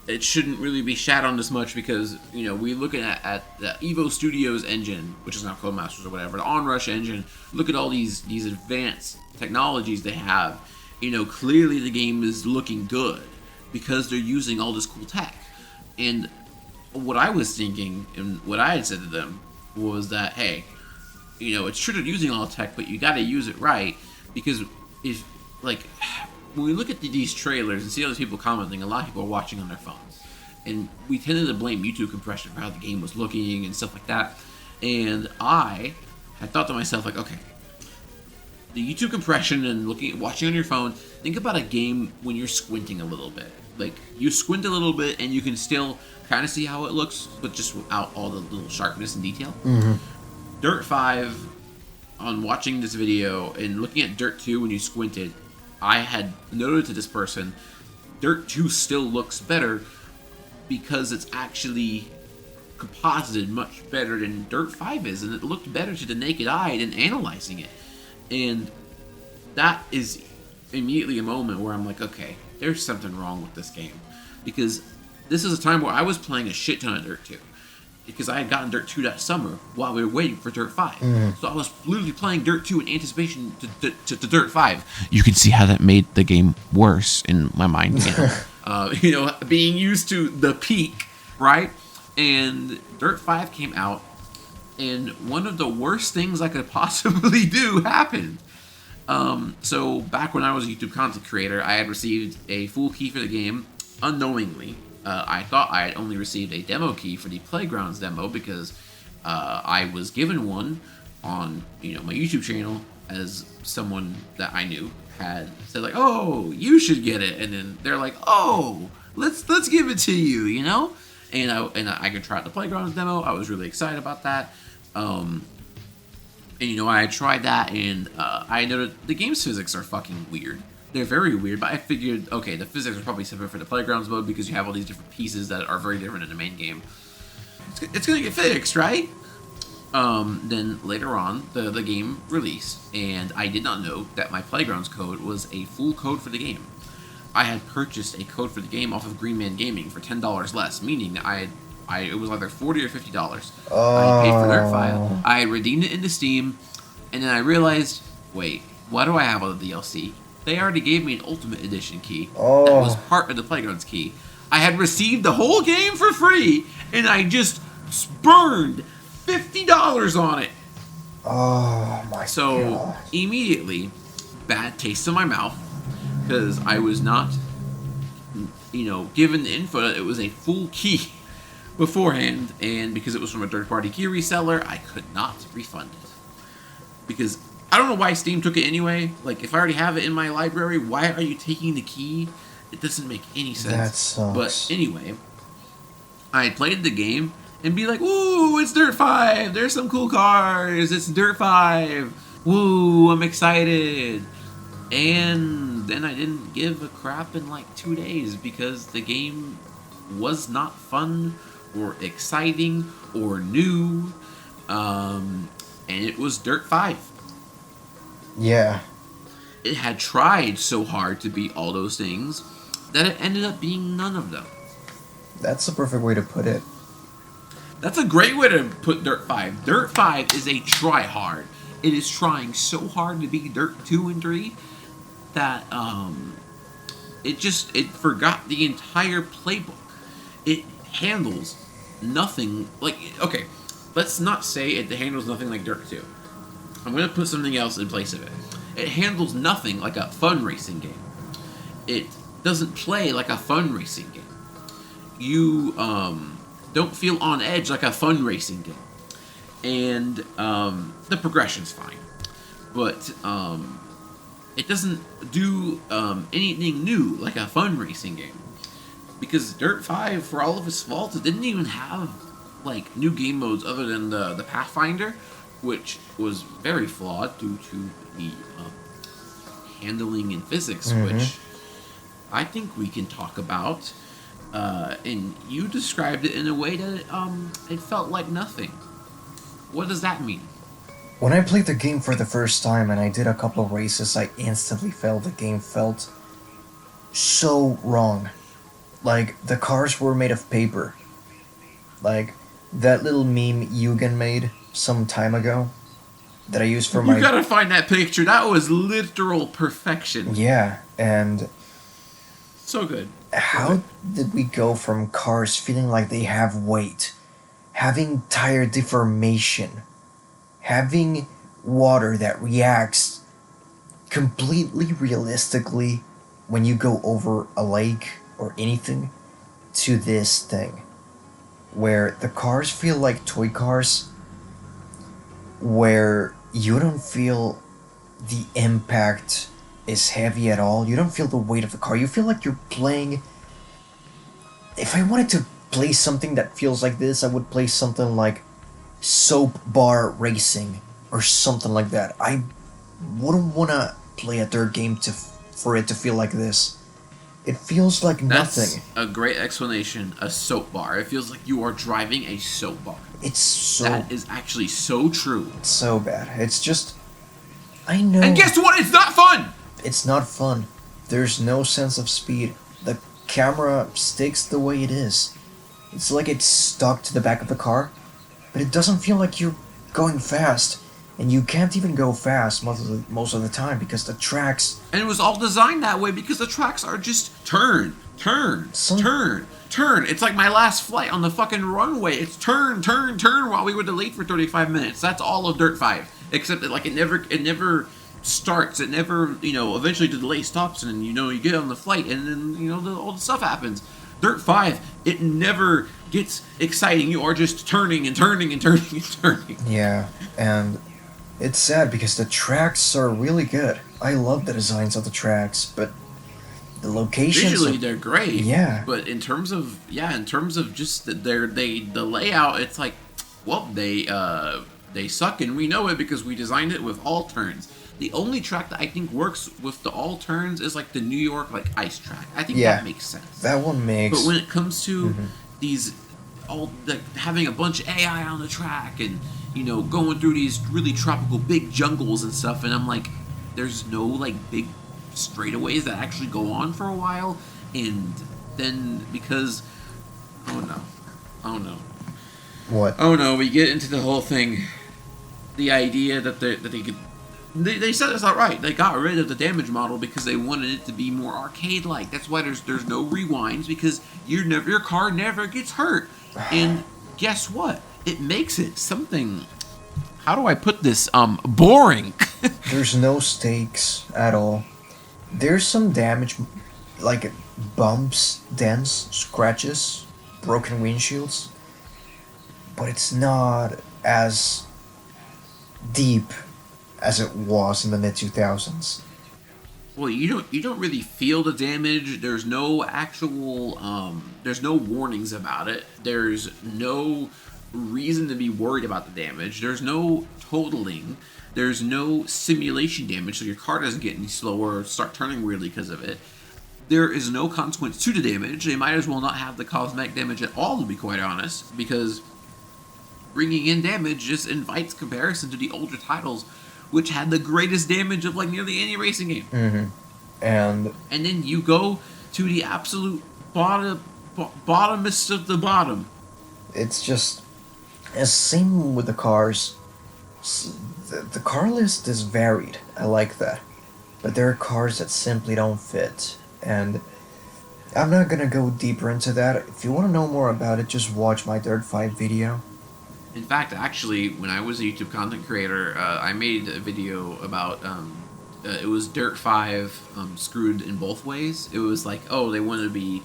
it shouldn't really be shat on this much because we look at the Evo Studios engine, which is now Codemasters or whatever, the Onrush engine. Look at all these advanced technologies they have. Clearly the game is looking good because they're using all this cool tech. And what I was thinking and what I had said to them was that, hey, it's true they're using all the tech, but you got to use it right, because if when we look at these trailers and see other people commenting, a lot of people are watching on their phones. And we tended to blame YouTube compression for how the game was looking and stuff like that. And I had thought to myself, like, okay, the YouTube compression and watching on your phone, think about a game when you're squinting a little bit. Like, you squint a little bit and you can still kind of see how it looks, but just without all the little sharpness and detail. Mm-hmm. Dirt 5, on watching this video and looking at Dirt 2 when you squinted, I had noted to this person, Dirt 2 still looks better because it's actually composited much better than Dirt 5 is, and it looked better to the naked eye than analyzing it. And that is immediately a moment where I'm like, okay, there's something wrong with this game. Because this is a time where I was playing a shit ton of Dirt 2. Because I had gotten Dirt 2 that summer while we were waiting for Dirt 5. So I was literally playing Dirt 2 in anticipation to Dirt 5. You can see how that made the game worse in my mind. Being used to the peak, right? And Dirt 5 came out, and one of the worst things I could possibly do happened. So back when I was a YouTube content creator, I had received a full key for the game unknowingly. I thought I had only received a demo key for the Playgrounds demo because I was given one on my YouTube channel, as someone that I knew had said, like, oh, you should get it, and then they're like, oh, let's give it to you, and I could try out the Playgrounds demo. I was really excited about that. I tried that, and I noted the game's physics are fucking weird. They're very weird, but I figured, okay, the physics are probably separate for the Playgrounds mode because you have all these different pieces that are very different in the main game. It's gonna get fixed, right? Then later on, the game released, and I did not know that my Playgrounds code was a full code for the game. I had purchased a code for the game off of Green Man Gaming for $10 less, meaning it was either $40 or $50. I paid for Dirt 5. I had redeemed it into Steam, and then I realized, wait, why do I have all the DLC? They already gave me an Ultimate Edition key that was part of the Playgrounds key. I had received the whole game for free, and I just burned $50 on it. Oh my god. So immediately, bad taste in my mouth, because I was not, given the info that it was a full key beforehand, and because it was from a third-party key reseller, I could not refund it. Because I don't know why Steam took it anyway. Like, if I already have it in my library, why are you taking the key? It doesn't make any sense. That sucks. But anyway, I played the game and be like, "Ooh, it's Dirt 5. There's some cool cars. It's Dirt 5. Woo, I'm excited." And then I didn't give a crap in like 2 days because the game was not fun or exciting or new. And it was Dirt 5. Yeah. It had tried so hard to be all those things that it ended up being none of them. That's the perfect way to put it. That's a great way to put Dirt 5. Dirt 5 is a try hard. It is trying so hard to be Dirt 2 and 3 that it forgot the entire playbook. It handles nothing like, okay, let's not say it handles nothing like Dirt 2. I'm going to put something else in place of it. It handles nothing like a fun racing game. It doesn't play like a fun racing game. You don't feel on edge like a fun racing game. And the progression's fine. But it doesn't do anything new like a fun racing game. Because Dirt 5, for all of its faults, it didn't even have like new game modes other than the Pathfinder, which was very flawed due to the handling and physics, which I think we can talk about. And you described it in a way that it felt like nothing. What does that mean? When I played the game for the first time and I did a couple of races, I instantly felt the game felt so wrong. Like, the cars were made of paper. Like, that little meme Eugen made some time ago that I used for my... You gotta find that picture. That was literal perfection. Yeah, and... So good. How did we go from cars feeling like they have weight, having tire deformation, having water that reacts completely realistically when you go over a lake or anything to this thing where the cars feel like toy cars, where you don't feel the impact is heavy at all. You don't feel the weight of the car. You feel like you're playing. If I wanted to play something that feels like this, I would play something like Soap Bar Racing or something like that. I wouldn't want to play a dirt game for it to feel like this. It feels like nothing. That's a great explanation. A soap bar. It feels like you are driving a soap bar. It's so. That is actually so true. It's so bad. It's just. I know. And guess what? It's not fun! It's not fun. There's no sense of speed. The camera sticks the way it is. It's like it's stuck to the back of the car, but it doesn't feel like you're going fast. And you can't even go fast most of the time because the tracks... And it was all designed that way because the tracks are just turn. It's like my last flight on the fucking runway. It's turn while we were delayed for 35 minutes. That's all of Dirt 5. Except that, like, it never starts. It never, eventually the delay stops and, you get on the flight and then, all the stuff happens. Dirt 5, it never gets exciting. You are just turning. Yeah, and... It's sad because the tracks are really good. I love the designs of the tracks, but the locations... Visually, they're great. Yeah. But in terms of just the layout, it's like, well, they suck and we know it because we designed it with all turns. The only track that I think works with the all turns is like the New York ice track. I think that makes sense. That one makes... But when it comes to these, having a bunch of AI on the track and... going through these really tropical big jungles and stuff, and I'm like, there's no, big straightaways that actually go on for a while, and then, because, oh no. What? Oh no, we get into the whole thing, the idea that they could, they said it's not right, they got rid of the damage model because they wanted it to be more arcade-like, that's why there's no rewinds, because your car never gets hurt, and guess what? It makes it something, how do I put this, boring. There's no stakes at all. There's some damage, like bumps, dents, scratches, broken windshields, but it's not as deep as it was in the mid-2000s. Well, you don't really feel the damage. There's no actual, there's no warnings about it. There's no reason to be worried about the damage. There's no totaling. There's no simulation damage, so your car doesn't get any slower or start turning weirdly because of it. There is no consequence to the damage. They might as well not have the cosmetic damage at all, to be quite honest, because bringing in damage just invites comparison to the older titles, which had the greatest damage of nearly any racing game. Mm-hmm. And then you go to the absolute bottomest of the bottom. It's just... Same with the cars. The car list is varied. I like that. But there are cars that simply don't fit. And I'm not gonna go deeper into that. If you want to know more about it, just watch my Dirt 5 video. In fact, actually, when I was a YouTube content creator, I made a video about, it was Dirt 5 screwed in both ways. It was like, they wanted to be,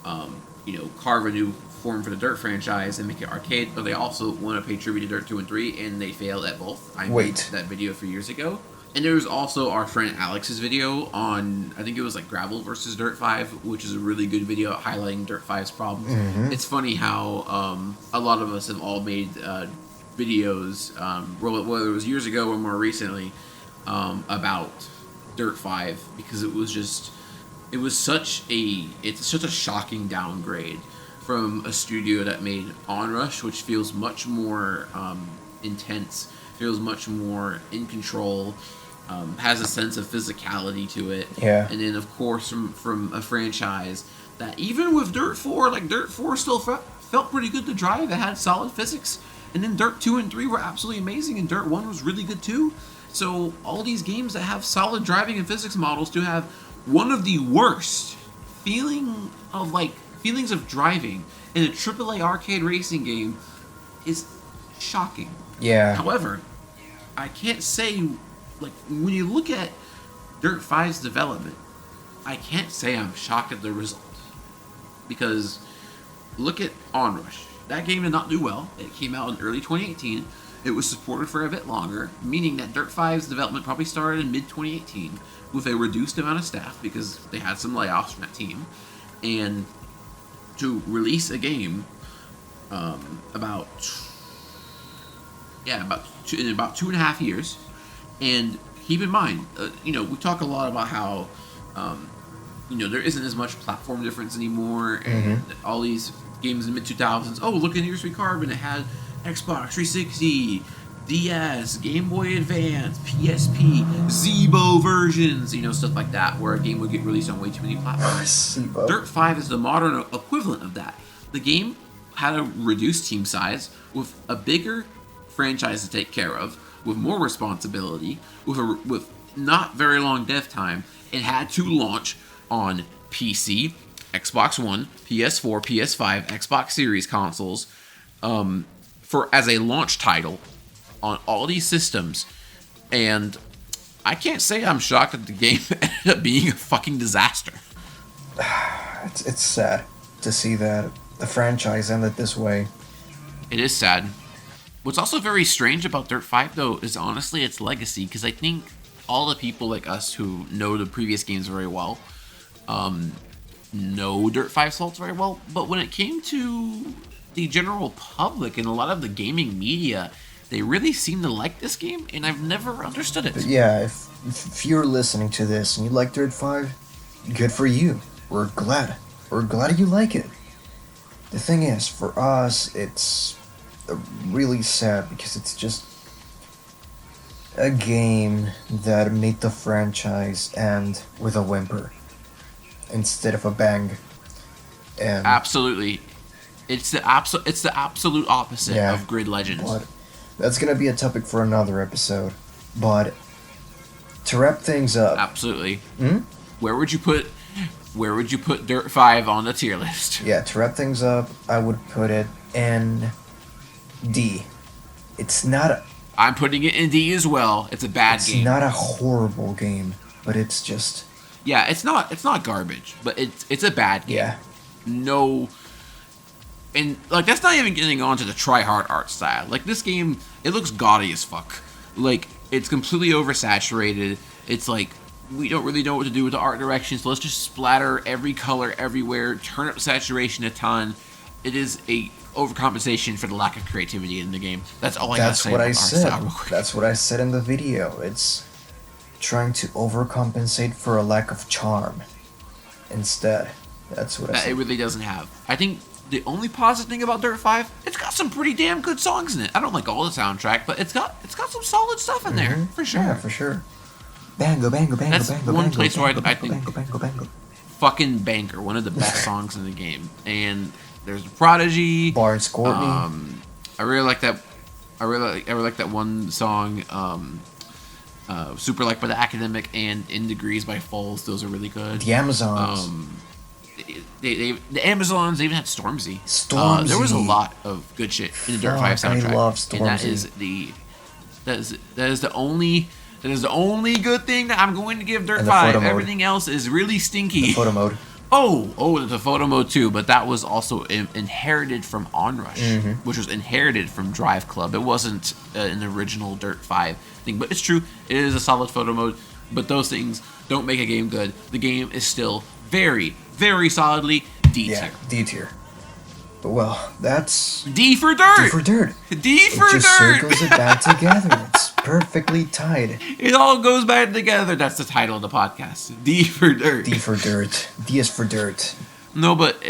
carve a new form for the Dirt franchise and make it arcade, but they also want to pay tribute to Dirt 2 and 3, and they failed at both. I made that video a few years ago. And there was also our friend Alex's video on, I think it was Gravel versus Dirt 5, which is a really good video highlighting Dirt 5's problems. Mm-hmm. It's funny how a lot of us have all made videos, whether it was years ago or more recently, about Dirt 5, because it's such a shocking downgrade from a studio that made Onrush, which feels much more intense, feels much more in control, has a sense of physicality to it. Yeah. And then, of course, from a franchise that even with Dirt 4, Dirt 4 still felt pretty good to drive. It had solid physics. And then Dirt 2 and 3 were absolutely amazing, and Dirt 1 was really good too. So all these games that have solid driving and physics models to have one of the worst feelings of driving in a AAA arcade racing game is shocking. Yeah. However, I can't say, when you look at Dirt 5's development, I can't say I'm shocked at the result. Because look at Onrush. That game did not do well. It came out in early 2018. It was supported for a bit longer, meaning that Dirt 5's development probably started in mid 2018 with a reduced amount of staff because they had some layoffs from that team. And to release a game in about 2.5 years. And keep in mind, we talk a lot about how there isn't as much platform difference anymore, and all these games in the mid 2000s. Oh, look at Here's Carbon. It had Xbox 360, DS, Game Boy Advance, PSP, Zeebo versions, stuff like that, where a game would get released on way too many platforms. Dirt 5 is the modern equivalent of that. The game had a reduced team size with a bigger franchise to take care of, with more responsibility, with not very long dev time, and had to launch on PC, Xbox One, PS4, PS5, Xbox Series consoles, as a launch title on all these systems. And I can't say I'm shocked that the game ended up being a fucking disaster. It's sad to see that the franchise ended this way. It is sad. What's also very strange about Dirt 5, though, is honestly its legacy, because I think all the people like us who know the previous games very well know Dirt 5 faults very well, but when it came to the general public and a lot of the gaming media, they really seem to like this game, and I've never understood it. But yeah, if you're listening to this and you like Dirt 5, good for you. We're glad you like it. The thing is, for us, it's really sad because it's just a game that made the franchise end with a whimper instead of a bang. And absolutely, it's the absolute opposite of Grid Legends. But that's gonna be a topic for another episode. But to wrap things up, absolutely. Where would you put Dirt 5 on the tier list? Yeah, to wrap things up, I would put it in D. It's not. I'm putting it in D as well. It's a bad game. It's not a horrible game, but it's just. Yeah, it's not garbage, but it's a bad game. Yeah. No. And like that's not even getting on to the try-hard art style. Like this game, it looks gaudy as fuck. Like it's completely oversaturated. It's like we don't really know what to do with the art direction, so let's just splatter every color everywhere, turn up saturation a ton. It is a overcompensation for the lack of creativity in the game. That's all I gotta say about art style real quick. That's what I said in the video. It's trying to overcompensate for a lack of charm. Instead, that's what I said. It really doesn't have. I think the only positive thing about Dirt 5, it's got some pretty damn good songs in it. I don't like all the soundtrack, but it's got some solid stuff in there, for sure. Yeah, for sure. Bango, bango, bango, that's bango, one bango, place bango, where bango, I think bango, bango, bango. Fucking Banker, one of the best songs in the game. And there's Prodigy, Barnes Courtney. I really like that. I really like that one song. Super Like by the Academic and In Degrees by Falls. Those are really good. The Amazons. The Amazons. They even had Stormzy. Stormzy. There was a lot of good shit in the Dirt 5 soundtrack. I love Stormzy. And that is the only good thing that I'm going to give Dirt 5. Everything else is really stinky. The photo mode. Oh, the photo mode too, but that was also inherited from Onrush, which was inherited from Drive Club. It wasn't an original Dirt 5 thing, but it's true. It is a solid photo mode, but those things don't make a game good. The game is still very, very solidly D tier. Yeah, D tier. But well, that's D for Dirt. D for Dirt. D for Dirt. It just circles it back together. It's perfectly tied. It all goes back together. That's the title of the podcast. D for Dirt. D for Dirt. D is for Dirt. No, but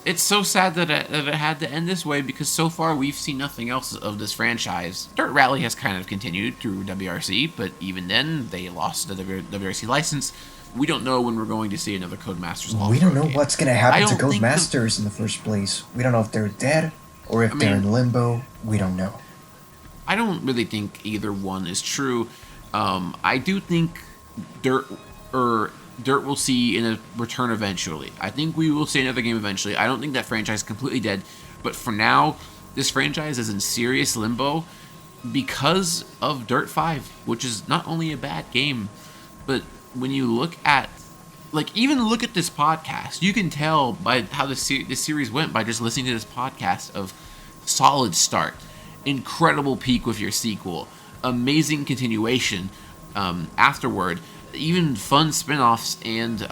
it's so sad that it had to end this way because so far we've seen nothing else of this franchise. Dirt Rally has kind of continued through WRC, but even then they lost the WRC license. We don't know when we're going to see another Codemasters. We don't know what's going to happen to Codemasters in the first place. We don't know if they're dead or if they're in limbo. We don't know. I don't really think either one is true. I do think Dirt will see in a return eventually. I think we will see another game eventually. I don't think that franchise is completely dead, but for now, this franchise is in serious limbo because of Dirt 5, which is not only a bad game, but when you look at like, even look at this podcast. You can tell by how this series went by just listening to this podcast of solid start, incredible peak with your sequel, amazing continuation afterward, even fun spin-offs and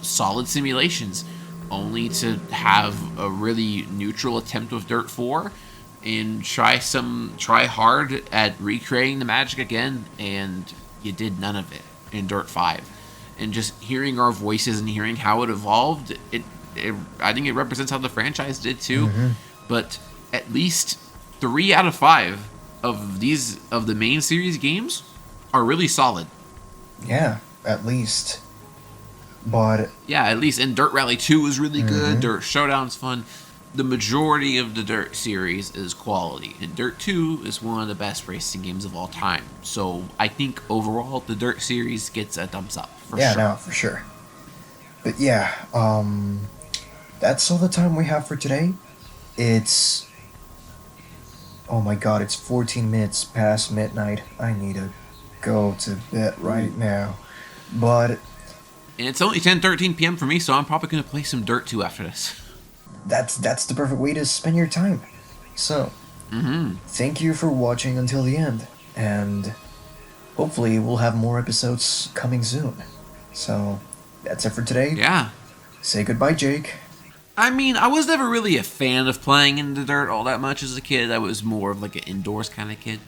solid simulations, only to have a really neutral attempt with Dirt 4 and try hard at recreating the magic again, and you did none of it in Dirt 5. And just hearing our voices and hearing how it evolved, I think it represents how the franchise did too. Mm-hmm. But at least 3 out of 5 of the main series games are really solid. Yeah, at least. But yeah, at least. And Dirt Rally 2 is really good. Dirt Showdown's fun. The majority of the Dirt series is quality, and Dirt 2 is one of the best racing games of all time. So I think overall the Dirt series gets a thumbs up for sure. Yeah, no, for sure. But yeah, that's all the time we have for today. It's, oh my god, it's 14 minutes past midnight. I need to go to bed right now. But and it's only 10:13 p.m. for me, so I'm probably going to play some Dirt 2 after this. That's the perfect way to spend your time. So, thank you for watching until the end, and hopefully we'll have more episodes coming soon. So, that's it for today. Yeah. Say goodbye, Jake. I mean, I was never really a fan of playing in the dirt all that much as a kid. I was more of like an indoors kind of kid.